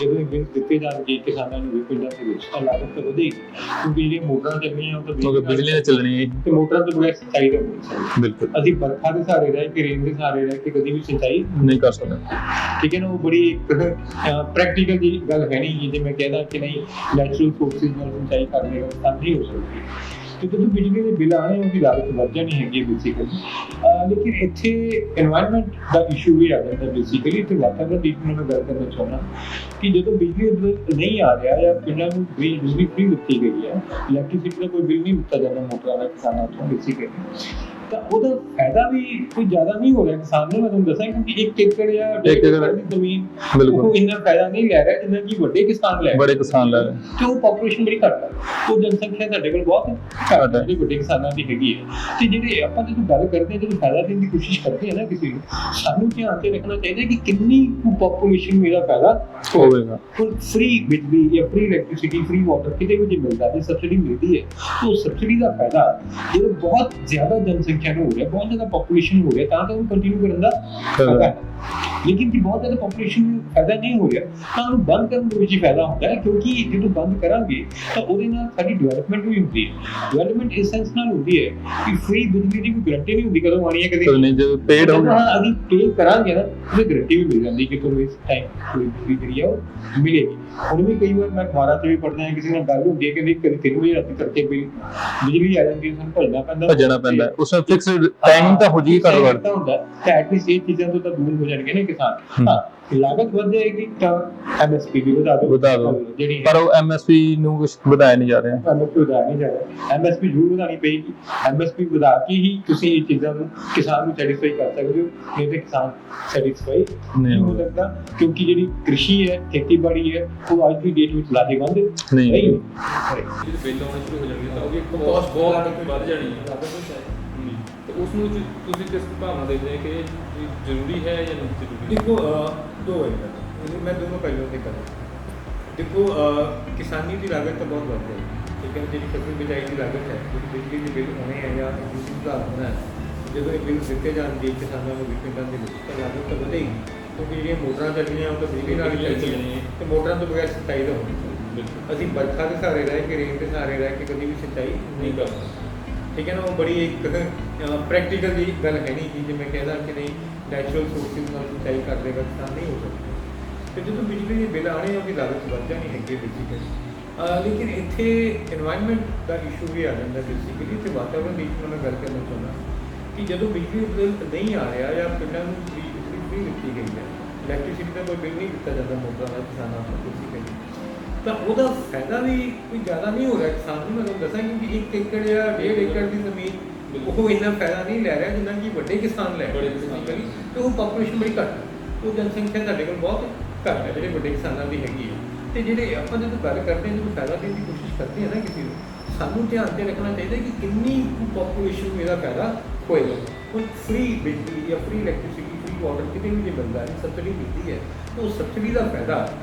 ਜਦੋਂ ਇਹ ਬਿੱਲ ਦਿੱਤੇ ਜਾਣਗੇ ਕਿਸਾਨਾਂ ਨੂੰ ਪਿੰਡਾਂ ਦੇ ਵਿੱਚ ਤਾਂ ਲਾਗਤ ਤਾਂ ਵਧੇਗੀ, ਕਿਉਂਕਿ ਜਿਹੜੀਆਂ ਮੋਟਰਾਂ ਚੱਲਣੀਆਂ ਉਹ ਤਾਂ ਬਿਜਲੀ ਨਾਲ ਚੱਲਣੀ ਹੈ ਤੇ ਮੋਟਰਾਂ ਤੋਂ ਬਗੈਰ ਸਿੰਚਾਈ ਦਾ ਨਹੀਂ। ਬਿਲਕੁਲ, ਅਸੀਂ ਬਰਖਾ ਦੇ ਸਹਾਰੇ ਰਹਿ ਕੇ, ਰੇਨ ਦੇ ਸਹਾਰੇ ਰਹਿ ਕੇ ਕਦੀ ਵੀ ਸਿੰਚਾਈ ਨਹੀਂ ਕਰ ਸਕਦੇ, ਠੀਕ ਹੈ ਨਾ। ਉਹ ਬੜੀ ਪ੍ਰੈਕਟੀਕਲ ਦੀ ਗੱਲ ਹੈ ਨਹੀਂ ਜੇ ਮੈਂ ਕਹਿੰਦਾ ਕਿ ਨਹੀਂ ਨੈਚੁਰਲ ਸੋਰਸਿਸ ਨਾਲ ਸਿੰਚਾਈ ਕਰ ਲੇਗਾ ਤਾਂ ਨਹੀਂ ਹੋ ਸਕਦੀ। ਤੇ ਜਦੋਂ ਬਿਜਲੀ ਦੇ ਬਿੱਲ ਆਣੇ ਉਹਦੀ ਲਾਗਤ ਵੱਧ ਜਾਣੀ ਹੈਗੀ ਬੇਸਿਕਲੀ। ਲੇਕਿਨ ਇੱਥੇ ਇਨਵਾਇਰਨਮੈਂਟ ਦਾ ਇਸ਼ੂ ਵੀ ਆ ਜਾਂਦਾ ਬੇਸਿਕਲੀ। ਤੇ ਵਾਤਾਵਰਨ ਦੀ ਮੈਂ ਗੱਲ ਕਰਨਾ ਚਾਹੁੰਦਾ ਕਿ ਜਦੋਂ ਬਿਜਲੀ ਦਾ ਬਿੱਲ ਨਹੀਂ ਆ ਰਿਹਾ ਜਾਂ ਪਿੰਡਾਂ ਨੂੰ ਬਿਜਲੀ ਫ੍ਰੀ ਦਿੱਤੀ ਗਈ ਹੈ, ਇਲੈਕਟ੍ਰਿਸਿਟੀ ਦਾ ਕੋਈ ਬਿੱਲ ਨਹੀਂ ਦਿੱਤਾ ਜਾਂਦਾ ਮੋਟਰਾਂ ਦਾ ਕਿਸਾਨਾਂ ਤੋਂ ਬੇਸਿਕਲੀ, ਤਾਂ ਉਹਦਾ ਫਾਇਦਾ ਵੀ ਕੋਈ ਜ਼ਿਆਦਾ ਨਹੀਂ ਹੋ ਰਿਹਾ ਕਿਸਾਨ ਨੂੰ। ਮੈਂ ਤੁਹਾਨੂੰ ਦੱਸਾਂ ਕਿਉਂਕਿ 1 ਏਕੜ ਜਾਂ 1.5 ਏਕੜ ਦੀ ਜ਼ਮੀਨ ਉਹ ਇੰਨਾ ਫਾਇਦਾ ਨਹੀਂ ਲੈ ਰਿਹਾ ਜਿੰਨਾ ਕਿ ਵੱਡੇ ਕਿਸਾਨ ਲੈ ਰਹੇ ਤੇ ਉਹ ਪਾਪੂਲੇਸ਼ਨ ਬੜੀ ਘੱਟ ਹੈ, ਉਹ ਜਨਸੰਖਿਆ ਸਾਡੇ ਕੋਲ ਬਹੁਤ ਘੱਟ ਹੈ ਜਿਹੜੀ ਵੱਡੇ ਕਿਸਾਨਾਂ ਦੀ ਹੈਗੀ ਹੈ। ਤੇ ਜਿਹੜੇ ਆਪਾਂ ਜਦੋਂ ਗੱਲ ਕਰਦੇ ਹਾਂ, ਜਦੋਂ ਫਾਇਦਾ ਦੇਣ ਦੀ ਕੋਸ਼ਿਸ਼ ਕਰਦੇ ਹਾਂ ਨਾ ਕਿਸੇ ਨੂੰ, ਸਾਨੂੰ ਧਿਆਨ 'ਚ ਰੱਖਣਾ ਚਾਹੀਦਾ ਕਿ ਕਿੰਨੀ ਪਾਪੂਲੇਸ਼ਨ ਨੂੰ ਇਹਦਾ ਫਾਇਦਾ ਹੋਵੇਗਾ। ਹੁਣ ਫ੍ਰੀ ਬਿਜਲੀ ਜਾਂ ਫ੍ਰੀ ਇਲੈਕਟ੍ਰਿਸਿਟੀ, ਫ੍ਰੀ ਵਾਟਰ ਕਿਤੇ ਵੀ ਜੇ ਮਿਲਦਾ ਤੇ ਸਬਸਿਡੀ ਮਿਲਦੀ ਹੈ, ਤਾਂ ਉਹ ਸਬਸਿਡੀ ਦਾ ਫਾਇਦਾ ਜਦੋਂ ਬਹੁਤ ਜ਼ਿਆਦਾ ਜਨਸੰਖਿਆ ਨੂੰ ਹੋ ਰਿਹਾ, ਬਹੁਤ ਜ਼ਿਆਦਾ ਪਾਪੂਲੇਸ਼ਨ ਹੋ ਰਿਹਾ, ਤਾਂ ਉਹਨੂੰ ਕੰਟੀਨਿਊ ਕਰਨ ਦਾ ਫਾਇਦਾ ਹੈ। ਲੇਕਿਨ ਜੇ ਬਹੁਤ ਜ਼ਿਆਦਾ ਪਾਪੂਲੇਸ਼ਨ ਨੂੰ ਫਾਇਦਾ ਨਹੀਂ ਹੋ ਰਿਹਾ ਤਾਂ ਉਹਨੂੰ ਬੰਦ ਕਰਨ ਦੇ ਵਿੱਚ ਹੀ ਫਾਇਦਾ ਹੁੰਦਾ ਹੈ, ਕਿਉਂਕਿ ਜਦੋਂ ਬੰਦ ਕਰਾਂਗੇ ਤਾਂ ਉਹਦੇ ਨਾਲ ਸਾਡੀ ਡਿਵੈਲਪਮੈਂਟ ਵੀ ਹੁੰਦੀ ਹੈ। ਡਿਵੈਲਪਮੈਂਟ ਇਸ ਸੈਂਸ ਨਾਲ ਹੁੰਦੀ ਹੈ ਕਿ ਫ੍ਰੀ ਬਿਜਲੀ ਦੀ ਕੋਈ ਗਰੰਟੀ ਨਹੀਂ ਹੁੰਦੀ ਕਦੋਂ ਆਣੀ ਹੈ, ਕਦੇ ਨਹੀਂ। ਜਦੋਂ ਪੇਡ ਹੋਊਗਾ ਅਸੀਂ ਪੇ ਕਰਾਂਗੇ ਨਾ ਉਹਦੀ ਗਰੰਟੀ ਵੀ ਮਿਲ ਜਾਂਦੀ ਕਿ ਤੁਹਾਨੂੰ ਇਸ ਟਾਈਮ ਕੋਈ ਬਿਜਲੀ ਜਿਹੜੀ ਆ ਉਹ ਮਿਲੇਗੀ। ਹੁਣ ਵੀ ਕਈ ਵਾਰ ਮੈਂ ਅਖਬਾਰਾਂ 'ਚ ਵੀ ਪੜ੍ਹਦਾ ਹਾਂ, ਕਿਸੇ ਨਾਲ ਗੱਲ ਹੁੰਦੀ ਹੈ ਕਿ ਕਦੇ 3 ਵਜੇ ਰਾਤੀ ਕਰਕੇ ਬਿਜਲੀ ਆ ਜਾਂਦੀ ਹੈ, ਸਾਨੂੰ ਭੱਜਣਾ ਪੈਂਦਾ ਉਸ ਵਿੱਚ ਫਿਕਸਡ ਟਾਈਮਿੰਗ ਤਾਂ ਹੋ ਜੀ ਘੱਟੋ ਘੱਟ ਹੁੰਦਾ ਤੇ ਐਟਲੀਸਟ ਇਹ ਚੀਜ਼ਾਂ ਤੋਂ ਤਾਂ ਦੂਰ ਹੋ ਜਾਣਗੇ ਨਾ ਕਿਸਾਨ। ਹਾਂ, ਲਾਗਤ ਵੱਧ ਜਾਏਗੀ ਤਾਂ ਐਮਐਸਪੀ ਵੀ ਵਧਾ ਦਿਓ ਜਿਹੜੀ, ਪਰ ਉਹ ਐਮਐਸਪੀ ਨੂੰ ਕੁਝ ਵਧਾਇਆ ਨਹੀਂ ਜਾ ਰਿਹਾ। ਐਮਐਸਪੀ ਵਧਾਇਆ ਨਹੀਂ ਜਾ ਰਿਹਾ, ਐਮਐਸਪੀ ਜ਼ਰੂਰ ਵਧਾਉਣੀ ਪਏਗੀ। ਐਮਐਸਪੀ ਵਧਾ ਕੇ ਹੀ ਤੁਸੀਂ ਇਹ ਚੀਜ਼ਾਂ ਨੂੰ ਕਿਸਾਨ ਨੂੰ ਸੈਟੀਸਫਾਈ ਕਰ ਸਕਦੇ ਹੋ, ਨਹੀਂ ਤੇ ਕਿਸਾਨ ਸੈਟੀਸਫਾਈ ਨਹੀਂ ਹੋ ਸਕਦਾ, ਕਿਉਂਕਿ ਜਿਹੜੀ ਕ੍ਰਿਸ਼ੀ ਹੈ, ਖੇਤੀਬਾੜੀ ਹੈ, ਉਹ ਅੱਜ ਦੀ ਡੇਟ ਵਿੱਚ ਲਾਹੇਵੰਦ ਨਹੀਂ ਹੈ। ਜਿਹੜੇ ਬਿੱਲ ਆਉਣੇ ਸ਼ੁਰੂ ਹੋ ਜਾਣਗੇ ਤਾਂ ਉਹਦੀ ਕਾਸਟ ਬਹੁਤ ਵੱਧ ਜਾਣੀ ਹੈ, ਤੇ ਉਸ ਨੂੰ ਤੁਸੀਂ ਕਿਸ ਭਾਵਨਾ ਦੇਖਦੇ ਹੋ ਕਿ ਜ਼ਰੂਰੀ ਹੈ ਜਾਂ ਨਹੀਂ ਜ਼ਰੂਰੀ? ਦੇਖੋ ਦੋ ਹੈ, ਮੈਂ ਦੋਨੋਂ ਪਹਿਲੂਆਂ ਤੇ ਕਰਾਂ। ਦੇਖੋ ਕਿਸਾਨੀ ਦੀ ਲਾਗਤ ਤਾਂ ਬਹੁਤ ਵੱਧ ਹੈ, ਠੀਕ ਹੈ। ਜਿਹੜੀ ਫਸਲ ਬਿਜਾਈ ਦੀ ਲਾਗਤ ਹੈ, ਜਿਹੜੀ ਬਿਜਲੀ ਦੇ ਬਿੱਲ ਆਉਣੇ ਹੈ ਜਾਂ ਬਿਜਲੀ ਸੁਧਾਰ ਹੋਣਾ ਹੈ, ਜਦੋਂ ਇਹ ਬਿੱਲ ਦਿੱਤੇ ਜਾਣਗੇ ਕਿਸਾਨਾਂ ਨੂੰ ਵੀ ਪਿੰਡਾਂ ਦੇ ਵਿੱਚ ਤਾਂ ਲਾਗਤ ਤਾਂ ਵਧੇਗੀ, ਕਿਉਂਕਿ ਜਿਹੜੀਆਂ ਮੋਟਰਾਂ ਚੱਲਣੀਆਂ ਉਹ ਤਾਂ ਬਿਜਲੀ ਨਾਲ ਹੀ ਚੱਲਣੀਆਂ ਤੇ ਮੋਟਰਾਂ ਤੋਂ ਬਗੈਰ ਸਿੰਚਾਈ ਦਾ ਹੋਣੀ ਚਾਹੀਦੀ। ਅਸੀਂ ਵਰਖਾ ਦੇ ਸਹਾਰੇ ਰਹਿ ਕੇ, ਰੇਨ ਦੇ ਸਹਾਰੇ ਰਹਿ ਕੇ ਕਦੀ ਵੀ ਸਿੰਚਾਈ ਨਹੀਂ ਕਰ ਸਕਦੇ। ਠੀਕ ਹੈ ਨਾ, ਉਹ ਬੜੀ ਇੱਕ ਪ੍ਰੈਕਟੀਕਲ ਦੀ ਗੱਲ ਹੈ ਨਹੀਂ ਕਿ ਜਿਵੇਂ ਕਹਿੰਦਾ ਕਿ ਨਹੀਂ ਨੈਚੁਰਲ ਸੋਰਸਿਸ ਨਾਲ ਸਿੰਚਾਈ ਕਰ ਦੇਗਾ ਕਿਸਾਨ, ਨਹੀਂ ਹੋ ਸਕਦਾ। ਤੇ ਜਦੋਂ ਬਿਜਲੀ ਦੇ ਬਿੱਲ ਆਉਣੇ ਉਹਦੀ ਲਾਗਤ ਵੱਧ ਜਾਣੀ ਹੈਗੀ ਬੇਸਿਕਲੀ। ਲੇਕਿਨ ਇੱਥੇ এনवायरमेंट ਦਾ ਇਸ਼ੂ ਵੀ ਆ ਜਾਂਦਾ ਬੇਸਿਕਲੀ, ਤੇ ਵਾਤਾਵਰਨ ਦੀ ਮੈਂ ਗੱਲ ਕਰਨਾ ਚਾਹੁੰਦਾ ਕਿ ਜਦੋਂ ਬਿਜਲੀ ਬਿੱਲ ਨਹੀਂ ਆ ਰਿਹਾ ਜਾਂ ਪਿੰਡਾਂ ਨੂੰ ਬਿਜਲੀ ਫ੍ਰੀ ਦਿੱਤੀ ਗਈ ਹੈ, ਇਲੈਕਟ੍ਰਿਸਿਟੀ ਦਾ ਕੋਈ ਬਿੱਲ ਨਹੀਂ ਦਿੱਤਾ ਜਾਂਦਾ ਮੋਟਰਾਂ ਦਾ ਕਿਸਾਨਾਂ ਨੂੰ ਬੇਸਿਕਲੀ, ਤਾਂ ਉਹਦਾ ਫਾਇਦਾ ਵੀ ਕੋਈ ਜ਼ਿਆਦਾ ਨਹੀਂ ਹੋ ਰਿਹਾ ਕਿਸਾਨ ਨੂੰ। ਮੈਂ ਤੁਹਾਨੂੰ ਦੱਸਾਂ ਕਿ 1 ਏਕੜ ਜਾਂ 1.5 ਏਕੜ ਦੀ ਜ਼ਮੀਨ ਉਹ ਇੰਨਾ ਫਾਇਦਾ ਨਹੀਂ ਲੈ ਰਿਹਾ ਜਿੰਨਾ ਕਿ ਵੱਡੇ ਕਿਸਾਨ ਲੈ ਰਹੇ ਬੇਸਿਕਲੀ। ਤੇ ਉਹ ਪਾਪੂਲੇਸ਼ਨ ਬੜੀ ਘੱਟ ਹੈ, ਉਹ ਜਨਸੰਖਿਆ ਤੁਹਾਡੇ ਕੋਲ ਬਹੁਤ ਘੱਟ ਹੈ ਜਿਹੜੇ ਵੱਡੇ ਕਿਸਾਨਾਂ ਦੀ ਹੈਗੀ ਹੈ। ਤੇ ਜਿਹੜੇ ਆਪਾਂ ਜਦੋਂ ਗੱਲ ਕਰਦੇ ਹਾਂ, ਜਦੋਂ ਫਾਇਦਾ ਦੇਣ ਦੀ ਕੋਸ਼ਿਸ਼ ਕਰਦੇ ਹਾਂ ਨਾ ਕਿਸੇ ਨੂੰ, ਸਾਨੂੰ ਧਿਆਨ 'ਤੇ ਰੱਖਣਾ ਚਾਹੀਦਾ ਕਿ ਕਿੰਨੀ ਪਾਪੂਲੇਸ਼ਨ ਨੂੰ ਇਹਦਾ ਫਾਇਦਾ ਹੋਏਗਾ। ਹੁਣ ਫ੍ਰੀ ਬਿਜਲੀ ਜਾਂ ਫ੍ਰੀ ਇਲੈਕਟ੍ਰਿਸਿਟੀ, ਫ੍ਰੀ ਵਾਟਰ ਕਿਤੇ ਵੀ ਜੇ ਮਿਲਦਾ ਹੈ, ਸਬਸਿਡੀ ਮਿਲਦੀ ਹੈ, ਤਾਂ ਉਹ ਸਬਸਿਡੀ ਦਾ ਫਾਇਦਾ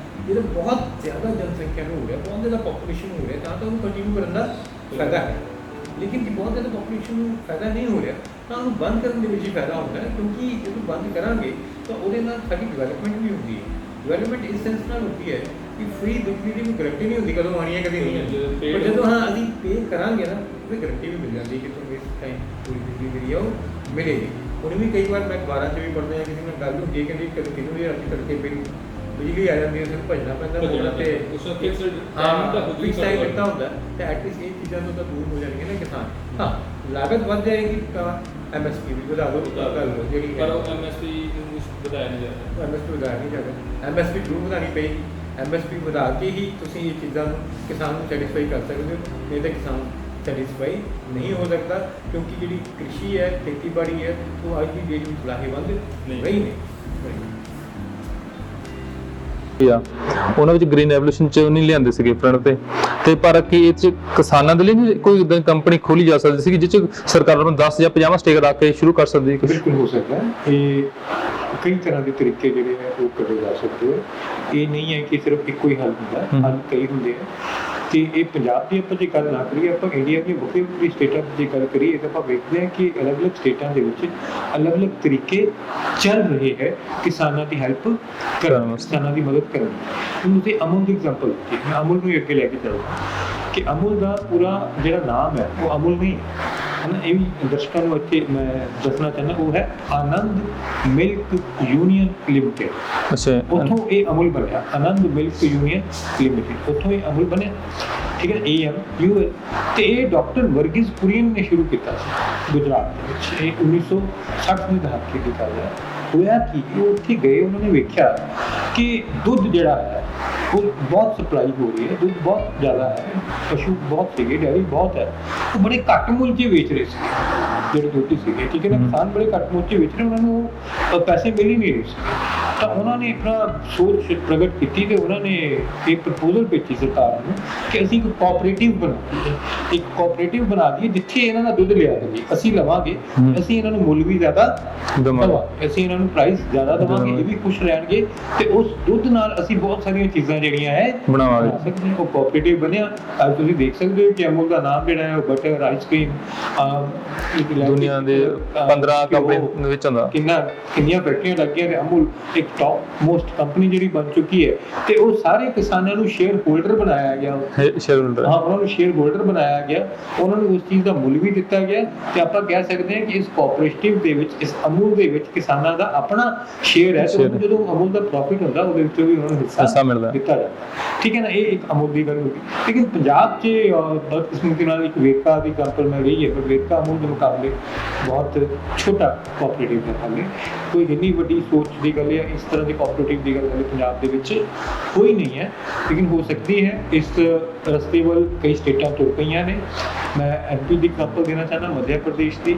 ਜਿਹੜਾ ਬਹੁਤ ਜ਼ਿਆਦਾ ਜਨਸੰਖਿਆ ਨੂੰ ਹੋ ਰਿਹਾ, ਬਹੁਤ ਜ਼ਿਆਦਾ ਪਾਪੂਲੇਸ਼ਨ ਹੋ ਰਿਹਾ, ਤਾਂ ਉਹਨੂੰ ਕੰਟੀਨਿਊ ਕਰਨ ਦਾ ਫਾਇਦਾ ਹੈ। ਲੇਕਿਨ ਜੇ ਬਹੁਤ ਜ਼ਿਆਦਾ ਪਾਪੂਲੇਸ਼ਨ ਨੂੰ ਫਾਇਦਾ ਨਹੀਂ ਹੋ ਰਿਹਾ, ਤਾਂ ਉਹਨੂੰ ਬੰਦ ਕਰਨ ਦੇ ਵਿੱਚ ਹੀ ਫਾਇਦਾ ਹੁੰਦਾ ਹੈ, ਕਿਉਂਕਿ ਜਦੋਂ ਬੰਦ ਕਰਾਂਗੇ ਤਾਂ ਉਹਦੇ ਨਾਲ ਸਾਡੀ ਡਿਵੈਲਪਮੈਂਟ ਵੀ ਹੁੰਦੀ ਹੈ। ਡਿਵੈਲਪਮੈਂਟ ਇਸ ਸੈਂਸ ਨਾਲ ਹੁੰਦੀ ਹੈ ਕਿ ਫ੍ਰੀ ਬਿਜਲੀ ਦੀ ਕੋਈ ਗਰੰਟੀ ਨਹੀਂ ਹੁੰਦੀ ਕਦੋਂ ਆਉਣੀ ਹੈ ਕਦੇ ਨਹੀਂ ਆਉਣੀ, ਪਰ ਜਦੋਂ ਹਾਂ ਅਸੀਂ ਪੇ ਕਰਾਂਗੇ ਨਾ ਉਹਦੀ ਗਰੰਟੀ ਵੀ ਮਿਲ ਜਾਂਦੀ ਕਿ ਤੁਹਾਨੂੰ ਇਸ ਟਾਈਮ ਪੂਰੀ ਬਿਜਲੀ ਜਿਹੜੀ ਆ ਉਹ ਮਿਲੇਗੀ। ਹੁਣ ਵੀ ਕਈ ਵਾਰ ਮੈਂ ਅਖਬਾਰਾਂ 'ਚ ਵੀ ਪੜ੍ਹਦੇ ਹਾਂ, ਕਿਸੇ ਨਾਲ ਗੱਲ ਹੁੰਦੀ ਹੈ ਕਿ ਕਿਹਨੂੰ ਵੀ ਰਾਤੀ ਤੜਕੇ ਬਿਜਲੀ ਆ ਜਾਂਦੀ ਹੈ, ਸਿਰ ਭੱਜਣਾ ਪੈਂਦਾ ਮੋਟਰ ਤੇ ਫਿਕਸ ਟਾਈਮ ਦਿੱਤਾ ਹੁੰਦਾ, ਤੇ ਐਟਲੀਸਟ ਇਹ ਚੀਜ਼ਾਂ ਤੋਂ ਤਾਂ ਦੂਰ ਹੋ ਜਾਣਗੇ ਨਾ ਕਿਸਾਨ। ਹਾਂ, ਲਾਗਤ ਵੱਧ ਜਾਏਗੀ ਤਾਂ MSP ਵੀ ਵਧਾ ਦਿਓ ਜਿਹੜੀ, ਪਰ ਉਹ MSP ਨੂੰ ਵਧਾਇਆ ਨਹੀਂ ਜਾਂਦਾ, MSP ਵਧਾਇਆ ਨਹੀਂ ਜਾਂਦਾ, MSP ਜ਼ਰੂਰ ਵਧਾਉਣੀ ਪਏਗੀ। MSP ਵਧਾ ਕੇ ਹੀ ਤੁਸੀਂ ਇਹ ਚੀਜ਼ਾਂ ਨੂੰ ਕਿਸਾਨ ਨੂੰ ਸੈਟੀਸਫਾਈ ਕਰ ਸਕਦੇ ਹੋ, ਨਹੀਂ ਤਾਂ ਕਿਸਾਨ ਸੈਟੀਸਫਾਈ ਨਹੀਂ ਹੋ ਸਕਦਾ, ਕਿਉਂਕਿ ਜਿਹੜੀ ਕ੍ਰਿਸ਼ੀ ਹੈ, ਖੇਤੀਬਾੜੀ ਹੈ, ਉਹ ਅੱਜ ਦੀ ਡੇਟ ਵਿੱਚ ਲਾਹੇਵੰਦ ਨਹੀਂ ਨੇ। ਉਹਨਾਂ ਵਿੱਚ ਗ੍ਰੀਨ ਰੈਵੋਲੂਸ਼ਨ ਚ ਨਹੀਂ ਲਿਆਂਦੇ ਸੀਗੇ ਫਰੰਟ ਤੇ ਪਰ ਕੀ ਇਹ ਚ ਕਿਸਾਨਾਂ ਦੇ ਲਈ ਕੋਈ ਇਦਾਂ ਕੰਪਨੀ ਖੋਲੀ ਜਾ ਸਕਦੀ ਸੀ ਜਿਸ ਚ ਸਰਕਾਰ ਨੂੰ 10 ਜਾਂ 50 ਸਟੇਕ ਰੱਖ ਕੇ ਸ਼ੁਰੂ ਕਰ ਸਕਦੀ ਹੈ? ਬਿਲਕੁਲ ਹੋ ਸਕਦਾ ਹੈ। ਇਹ ਕਈ ਤਰ੍ਹਾਂ ਦੇ ਤਰੀਕੇ ਜਿਹੜੇ ਹੈ ਉਹ ਕੱਢੇ ਜਾ ਸਕਦੇ ਹੈ। ਇਹ ਨਹੀਂ ਹੈ ਕਿ ਸਿਰਫ ਇੱਕੋ ਹੀ ਹੱਲ ਹੁੰਦਾ, ਹੱਲ ਕਈ ਹੁੰਦੇ ਹੈ। ਤੇ ਇਹ ਪੰਜਾਬ ਦੀ ਆਪਾਂ ਜੇ ਗੱਲ ਨਾ ਕਰੀਏ, ਆਪਾਂ ਇੰਡੀਆ ਦੀਆਂ ਵੱਖਰੀ ਸਟੇਟਾਂ ਦੀ ਗੱਲ ਕਰੀਏ, ਤਾਂ ਆਪਾਂ ਵੇਖਦੇ ਹਾਂ ਕਿ ਅਲੱਗ-ਅਲੱਗ ਸਟੇਟਾਂ ਦੇ ਵਿੱਚ ਅਲੱਗ-ਅਲੱਗ ਤਰੀਕੇ ਚੱਲ ਰਹੇ ਹੈ ਕਿਸਾਨਾਂ ਦੀ ਹੈਲਪ ਕਰਨ, ਕਿਸਾਨਾਂ ਦੀ ਮਦਦ ਕਰਨ। ਹੁਣ ਤੁਸੀਂ ਅਮੁਲ ਦੀ ਐਗਜ਼ਾਮਪਲ ਦਿੱਤੀ, ਮੈਂ ਅਮੁਲ ਨੂੰ ਅੱਗੇ ਲੈ ਕੇ ਚੱਲਦਾ ਕਿ ਅਮੁਲ ਦਾ ਪੂਰਾ ਜਿਹੜਾ ਨਾਮ ਹੈ ਉਹ ਅਮੁਲ ਨਹੀਂ ਹੈ ਨਾ। ਇਹ ਵੀ ਦਰਸ਼ਕਾਂ ਨੂੰ ਇੱਥੇ ਮੈਂ ਦੱਸਣਾ ਚਾਹੁੰਦਾ, ਉਹ ਹੈ ਆਨੰਦ ਮਿਲਕ ਯੂਨੀਅਨ ਲਿਮਿਟਿਡ। ਅੱਛਾ, ਉੱਥੋਂ ਇਹ ਅਮੁਲ ਬਣਿਆ, ਆਨੰਦ ਮਿਲਕ ਯੂਨੀਅਨ ਲਿਮਿਟਿਡ, ਉੱਥੋਂ ਇਹ ਅਮੁਲ ਬਣਿਆ। ਠੀਕ ਹੈ, AMUL। ਤੇ ਇਹ ਡਾਕਟਰ ਵਰਗੀਜ਼ ਕੁਰੀਅਨ ਨੇ ਸ਼ੁਰੂ ਕੀਤਾ ਸੀ ਗੁਜਰਾਤ ਦੇ ਵਿੱਚ। ਇਹ 1960 ਦੇ ਦਹਾਕੇ ਦੀ ਗੱਲ ਹੈ। ਹੋਇਆ ਕਿ ਉਹ ਉੱਥੇ ਗਏ, ਉਹਨਾਂ ਨੇ ਵੇਖਿਆ ਕਿ ਦੁੱਧ ਜਿਹੜਾ ਹੈ ਉਹ ਬਹੁਤ ਸਪਲਾਈ ਹੋ ਰਹੀ ਹੈ, ਦੁੱਧ ਬਹੁਤ ਜ਼ਿਆਦਾ ਹੈ, ਪਸ਼ੂ ਬਹੁਤ ਸੀਗੇ, ਡੈਰੀ ਬਹੁਤ ਹੈ, ਉਹ ਬੜੇ ਘੱਟ ਮੁੱਲ 'ਚ ਵੇਚ ਰਹੇ ਸੀ ਜਿਹੜੇ ਦੁੱਧ ਸੀਗੇ। ਠੀਕ ਹੈ ਨਾ, ਕਿਸਾਨ ਬੜੇ ਘੱਟ ਮੁੱਲ 'ਚ ਵੇਚ ਰਹੇ, ਉਹਨਾਂ ਨੂੰ ਪੈਸੇ ਮਿਲ ਹੀ ਨਹੀਂ ਰਹੇ ਸੀ। ਤਾਂ ਉਹਨਾਂ ਨੇ ਆਪਣਾ ਸੋਚ ਪ੍ਰਗਟ ਕੀਤੀ ਤੇ ਉਹਨਾਂ ਨੇ ਇੱਕ ਪ੍ਰਪੋਜ਼ਲ ਭੇਜੀ ਸਰਕਾਰ ਨੂੰ ਕਿ ਅਸੀਂ ਇੱਕ ਕੋਆਪਰੇਟਿਵ ਬਣਾ ਦਈਏ ਜਿੱਥੇ ਇਹਨਾਂ ਦਾ ਦੁੱਧ ਲਿਆ ਜਾਵੇ, ਅਸੀਂ ਲਵਾਂਗੇ, ਅਸੀਂ ਇਹਨਾਂ ਨੂੰ ਮੁੱਲ ਵੀ ਜ਼ਿਆਦਾ ਦੇਵਾਂਗੇ, ਅਸੀਂ ਇਹਨਾਂ ਨੂੰ ਪ੍ਰਾਈਸ ਜ਼ਿਆਦਾ ਦੇਵਾਂਗੇ, ਇਹ ਵੀ ਖੁਸ਼ ਰਹਿਣਗੇ, ਤੇ ਉਸ ਦੁੱਧ ਨਾਲ ਅਸੀਂ ਬਹੁਤ ਸਾਰੀਆਂ ਚੀਜ਼ਾਂ ਜਿਹੜੀਆਂ ਹੈ ਬਣਾ ਸਕਦੇ ਹਾਂ। ਉਹ ਕੋਆਪਰੇਟਿਵ ਬਣਿਆ। ਅੱਜ ਤੁਸੀਂ ਦੇਖ ਸਕਦੇ ਹੋ ਕਿ ਅਮੁਲ ਦਾ ਨਾਮ ਜਿਹੜਾ ਹੈ ਉਹ ਬਟਰ, ਆਈਸਕ੍ਰੀਮ, ਦੁਨੀਆ ਦੇ 15 ਕੰਪਨੀ ਵਿੱਚ ਹੁੰਦਾ, ਕਿੰਨੀਆਂ ਫੈਕਟਰੀਆਂ ਲੱਗੀਆਂ ਨੇ। ਅਮੁਲ ਇੱਕ ਟੌਪ ਮੋਸਟ ਕੰਪਨੀ ਜਿਹੜੀ ਬਣ ਚੁੱਕੀ ਹੈ, ਤੇ ਉਹ ਸਾਰੇ ਕਿਸਾਨਾਂ ਨੂੰ ਸ਼ੇਅਰ ਹੋਲਡਰ ਬਣਾਇਆ ਗਿਆ। ਉਹਨਾਂ ਨੂੰ ਸ਼ੇਅਰ ਹੋਲਡਰ ਬਣਾਇਆ ਗਿਆ, ਉਹਨਾਂ ਨੂੰ ਉਸ ਚੀਜ਼ ਦਾ ਮੁੱਲ ਵੀ ਦਿੱਤਾ ਗਿਆ। ਤੇ ਆਪਾਂ ਕਹਿ ਸਕਦੇ ਹਾਂ ਕਿ ਇਸ ਕੋਆਪਰੇਟਿਵ ਦੇ ਵਿੱਚ, ਇਸ ਅਮੁਲ ਦੇ ਵਿੱਚ ਕਿਸਾਨਾਂ ਦਾ ਆਪਣਾ ਸ਼ੇਅਰ ਹੈ, ਤੇ ਜਦੋਂ ਅਮੁਲ ਦਾ ਪ੍ਰੋਫਿਟ ਹੁੰਦਾ ਉਹਦੇ ਵਿੱਚੋਂ ਵੀ ਉਹਨਾਂ ਨੂੰ ਹਿੱਸਾ ਮਿਲਦਾ, ਦਿੱਤਾ ਜਾਂਦਾ। ਠੀਕ ਹੈ ਨਾ, ਇਹ ਇੱਕ ਅਮੁਲ ਦੀ ਗੱਲ ਹੋ ਗਈ। ਲੇਕਿਨ ਪੰਜਾਬ 'ਚ ਬਦਕਿਸਮਤੀ ਨਾਲ ਇੱਕ ਵੇਰਕਾ ਦੀ ਕੰਪਨੀ ਮੈਂ ਰਹੀ ਹੈ, ਪਰ ਵੇਰਕਾ ਅਮੁਲ ਦੇ ਮੁਕਾਬਲੇ ਬਹੁਤ ਛੋਟਾ ਕੋਆਪਰੇਟਿਵ ਹੈ। ਹਾਲੇ ਕੋਈ ਇੰਨੀ ਵੱਡੀ ਸੋਚ ਦੀ ਗੱਲ ਹੈ, ਇਸ ਤਰ੍ਹਾਂ ਦੀ ਕੋਆਪਰੇਟਿਵ ਦੀ ਗੱਲ ਪੰਜਾਬ ਦੇ ਵਿੱਚ ਹੋਈ ਨਹੀਂ ਹੈ, ਲੇਕਿਨ ਹੋ ਸਕਦੀ ਹੈ। ਇਸ ਰਸਤੇ ਵੱਲ ਕਈ ਸਟੇਟਾਂ ਤੁਰ ਪਈਆਂ ਨੇ। ਮੈਂ MP ਦੀ ਐਗਜ਼ਾਮਪਲ ਦੇਣਾ ਚਾਹੁੰਦਾ, ਮੱਧ ਪ੍ਰਦੇਸ਼ ਦੀ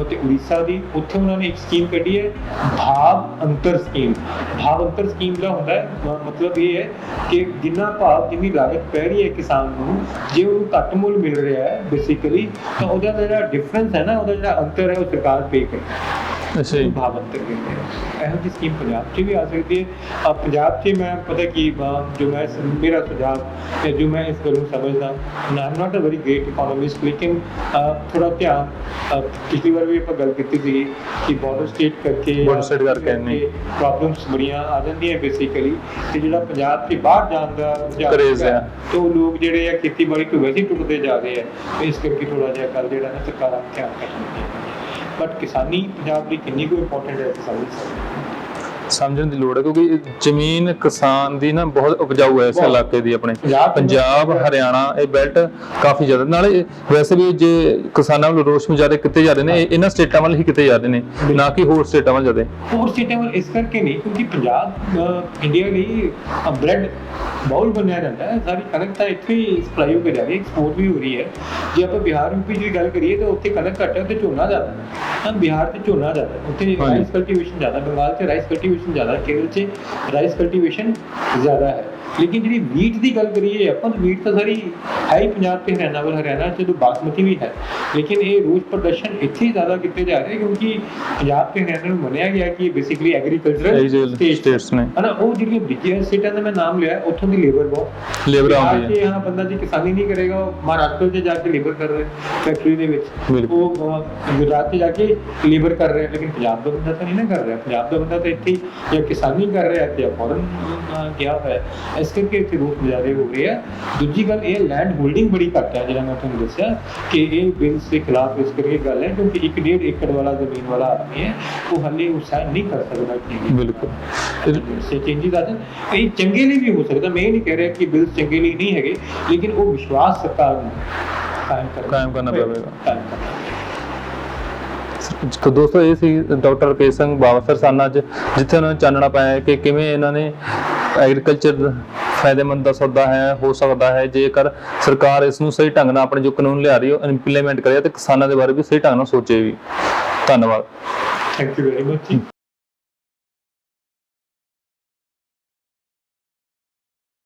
ਅਤੇ ਉੜੀਸਾ ਦੀ। ਉੱਥੇ ਉਹਨਾਂ ਨੇ ਇੱਕ ਸਕੀਮ ਕੱਢੀ ਹੈ, ਭਾਵ ਅੰਤਰ ਸਕੀਮ। ਭਾਵ ਅੰਤਰ ਸਕੀਮ ਦਾ ਹੁੰਦਾ ਹੈ ਮਤਲਬ ਇਹ ਹੈ ਕਿ ਜਿੰਨਾ ਭਾਵ, ਜਿੰਨੀ ਲਾਗਤ ਪੈ ਰਹੀ ਹੈ ਕਿਸਾਨ ਨੂੰ, ਜੇ ਉਹਨੂੰ ਘੱਟ ਮੁੱਲ ਮਿਲ ਰਿਹਾ ਹੈ ਬੇਸਿਕਲੀ, ਤਾਂ ਉਹਦਾ ਜਿਹੜਾ ਡਿਫਰੈਂਸ ਹੈ ਨਾ, ਉਹਦਾ ਜਿਹੜਾ ਅੰਤਰ ਹੈ ਉਹ ਸਰਕਾਰ ਪੇ ਕਰੇ। ਅੱਛਾ ਜੀ। ਭਾਵ ਅੰਤਰ ਕਹਿੰਦੇ ਆ। ਇਹੋ ਜਿਹੀ ਸਕੀਮ ਪੰਜਾਬ 'ਚ ਵੀ ਆ ਸਕਦੀ ਹੈ। ਪੰਜਾਬ 'ਚ ਮੈਂ ਪਤਾ ਕੀ ਜੋ ਮੈਂ ਮੇਰਾ ਸੁਝਾਅ ਜਾਂ ਜੋ ਮੈਂ ਇਸ ਗੱਲ ਨੂੰ ਸਮਝਦਾ, I am not a very great economist, ਲੇਕਿਨ ਥੋੜਾ ਧਿਆਨ ਪਿਛਲੀ ਵਾਰ ਵੀ ਆਪਾਂ ਗੱਲ ਕੀਤੀ ਸੀ ਕਿ ਬਾਰਡਰ ਸਟੇਟ ਕਰਕੇ ਪ੍ਰੋਬਲਮਸ ਬੜੀਆਂ ਆ ਜਾਂਦੀਆਂ ਬੇਸਿਕਲੀ, ਤੇ ਜਿਹੜਾ ਪੰਜਾਬ 'ਚ ਬਾਹਰ ਜਾਣ ਦਾ Craze ਹੈ। ਤੇ ਉਹ ਲੋਕ ਜਿਹੜੇ ਆ ਖੇਤੀਬਾੜੀ ਤੋਂ ਵੈਸੇ ਹੀ ਟੁੱਟਦੇ ਜਾ ਰਹੇ ਆ। ਇਸ ਕਰਕੇ ਥੋੜਾ ਜਿਹਾ ਗੱਲ ਜਿਹੜਾ ਨਾ ਸਰਕਾਰਾਂ ਨੂੰ ਧਿਆਨ ਰੱਖਣਾ ਚਾਹੀਦਾ। ਬਟ ਕਿਸਾਨੀ ਪੰਜਾਬ ਲਈ ਕਿੰਨੀ ਕੁ ਇੰਪੋਰਟੈਂਟ ਹੈ ਸਮਝਣ ਦੀ ਲੋੜ ਹੈ, ਕਿਉਂਕਿ ਜ਼ਮੀਨ ਕਿਸਾਨ ਦੀ ਨਾ ਬਹੁਤ ਉਪਜਾਊ ਹੈ ਇਸ ਇਲਾਕੇ ਦੀ। ਆਪਣੇ ਪੰਜਾਬ ਹਰਿਆਣਾ ਇਹ ਬੈਲਟ ਕਾਫੀ ਜ਼ਿਆਦਾ, ਨਾਲੇ ਵੈਸੇ ਵੀ ਜੇ ਕਿਸਾਨਾਂ ਵੱਲੋਂ ਰੋਸ ਮੁਜ਼ਾਹਰੇ ਕੀਤੇ ਜਾ ਰਹੇ ਨੇ ਇਹਨਾਂ ਸਟੇਟਾਂ ਵੱਲ ਹੀ ਕੀਤੇ ਜਾ ਰਹੇ ਨੇ, ਨਾ ਕਿ ਹੋਰ ਸਟੇਟਾਂ ਵੱਲ ਜ਼ਿਆਦਾ। ਹੋਰ ਸਟੇਟਾਂ ਵੱਲ ਇਸ ਕਰਕੇ ਨਹੀਂ ਕਿਉਂਕਿ ਪੰਜਾਬ ਇੰਡੀਆ ਲਈ ਬ੍ਰੈਡ ਬਾਉਲ ਬਣਿਆ ਜਾਂਦਾ ਹੈ। ਸਾਰੀ ਕਣਕ ਤਾਂ ਇੱਥੇ ਹੀ ਸਪਲਾਈ ਹੋ ਕੇ ਜਾ ਰਹੀ ਹੈ, ਐਕਸਪੋਰਟ ਵੀ ਹੋ ਰਹੀ ਹੈ। ਜੇ ਆਪਾਂ ਬਿਹਾਰ ਯੂਪੀ ਦੀ ਗੱਲ ਕਰੀਏ ਤਾਂ ਉੱਥੇ ਕਣਕ ਘੱਟ ਹੈ, ਉੱਥੇ ਝੋਨਾ ਜ਼ਿਆਦਾ ਹੈ। ਬਿਹਾਰ 'ਚ ਝੋਨਾ ਜ਼ਿਆਦਾ, ਉੱਥੇ ਰਾਈਸ ਕਲਟੀਵੇਸ਼ਨ ਜ਼ਿਆਦਾ, ਬੰਗਾਲ 'ਚ ਰਾਈਸ ਕਲਟੀਵੇਸ਼ਨ ਜ਼ਿਆਦਾ, ਕੇਰਲ 'ਚ ਰਾਈਸ ਕਲਟੀਵੇਸ਼ਨ ਜ਼ਿਆਦਾ ਹੈ। ਲੇਕਿਨ ਜਿਹੜੀ ਵੀਟ ਦੀ ਗੱਲ ਕਰੀਏ ਆਪਾਂ, ਵੀਟ ਤਾਂ ਸਾਰੀ ਹੈ ਹੀ ਪੰਜਾਬ ਤੇ ਹਰਿਆਣਾ 'ਚ ਤਾਂ ਬਾਸਮਤੀ ਵੀ ਹੈ, ਲੇਕਿਨ ਇਹ ਰੋਜ਼ ਪ੍ਰਦਰਸ਼ਨ ਇੱਥੇ ਹੀ ਜ਼ਿਆਦਾ ਕੀਤੇ ਜਾ ਰਹੇ ਕਿਉਂਕਿ ਪੰਜਾਬ ਤੇ ਹਰਿਆਣਾ ਨੂੰ ਮੰਨਿਆ ਗਿਆ ਕਿ ਬੇਸਿਕਲੀ ਐਗਰੀਕਲਚਰਲ ਸਟੇਟਸ ਨੇ ਹਨਾ। ਉਹ ਜਿਹੜੀਆਂ ਦੂਜੀਆਂ ਸਟੇਟਾਂ ਦਾ ਮੈਂ ਨਾਮ ਲਿਆ, ਉੱਥੋਂ ਦੀ ਲੇਬਰ ਬਹੁਤ ਲੇਬਰ ਆਉਂਦੀ ਹੈ। ਹਾਂ, ਬੰਦਾ ਜੀ ਕਿਸਾਨੀ ਨਹੀਂ ਕਰੇਗਾ, ਉਹ ਮਹਾਰਾਸ਼ਟਰ 'ਚ ਜਾ ਕੇ ਲੇਬਰ ਕਰ ਰਿਹਾ ਫੈਕਟਰੀ ਦੇ ਵਿੱਚ, ਉਹ ਗੁਜਰਾਤ 'ਚ ਜਾ ਕੇ ਲੇਬਰ ਕਰ ਰਿਹਾ, ਲੇਕਿਨ ਪੰਜਾਬ ਦਾ ਬੰਦਾ ਤਾਂ ਨਹੀਂ ਨਾ ਕਰ ਰਿਹਾ। ਪੰਜਾਬ ਦਾ ਬੰਦਾ ਤਾਂ ਇੱਥੇ ਜਾਂ ਕਿਸਾਨੀ ਕਰ ਰਿਹਾ ਤੇ ਫੌਰਨ ਗਿਆ ਹੋਇਆ। ਇਸ ਕਰਕੇ ਇੱਥੇ ਰੋਸ ਮੁਜ਼ਾਹਰੇ ਹੋ ਰਹੇ ਆ। ਦੂਜੀ ਗੱਲ ਇਹ ਲੈਂਡ ਹੋਲਡਿੰਗ ਬੜੀ ਘੱਟ ਹੈ, ਜਿਹੜਾ ਮੈਂ ਤੁਹਾਨੂੰ ਦੱਸਿਆ ਕਿ ਇਹ ਬਿਲਸ ਦੇ ਖਿਲਾਫ ਇਸ ਕਰਕੇ ਗੱਲ ਹੈ ਕਿਉਂਕਿ 1.5 ਏਕੜ ਵਾਲਾ ਜ਼ਮੀਨ ਵਾਲਾ ਆਦਮੀ ਹੈ, ਉਹ ਹਾਲੇ ਉਹ ਸਾਈਨ ਨਹੀਂ ਕਰ ਸਕਦਾ। ਬਿਲਕੁਲ ਸੇ ਚੇਂਜਿਸ ਆ ਜਾਣ, ਇਹ ਚੰਗੇ ਲਈ ਵੀ ਹੋ ਸਕਦਾ। ਮੈਂ ਇਹ ਨਹੀਂ ਕਹਿ ਰਿਹਾ ਕਿ ਬਿਲਸ ਚੰਗੇ ਲਈ ਨਹੀਂ ਹੈਗੇ, ਲੇਕਿਨ ਉਹ ਵਿਸ਼ਵਾਸ ਸਰਕਾਰ ਨੂੰ ਕਾਇਮ ਕਰਨਾ ਪਵੇਗਾ। ਦੋਸਤੋ ਇਹ ਸੀ ਡਾਕਟਰ ਰੁਪੇਸ਼ ਸਿੰਘ ਬਾਵਾ ਸਰਸਾਨਾ ਅੱਜ, ਜਿੱਥੇ ਉਹਨਾਂ ਨੇ ਚਾਨਣਾ ਪਾਇਆ ਕਿ ਕਿਵੇਂ ਇਹਨਾਂ ਨੇ ਐਗਰੀਕਲਚਰ ਫਾਇਦੇਮੰਦ ਦਾ ਸੌਦਾ ਹੈ, ਹੋ ਸਕਦਾ ਹੈ ਜੇਕਰ ਸਰਕਾਰ ਇਸ ਨੂੰ ਸਹੀ ਢੰਗ ਨਾਲ ਆਪਣੇ ਜੋ ਕਾਨੂੰਨ ਲਿਆ ਰਹੀ ਹੈ ਇੰਪਲੀਮੈਂਟ ਕਰੇ ਤੇ ਕਿਸਾਨਾਂ ਦੇ ਬਾਰੇ ਵੀ ਸਹੀ ਢੰਗ ਨਾਲ ਸੋਚੇ ਵੀ। ਧੰਨਵਾਦ। ਥੈਂਕ ਯੂ ਵੈਰੀ ਮਚ ਜੀ।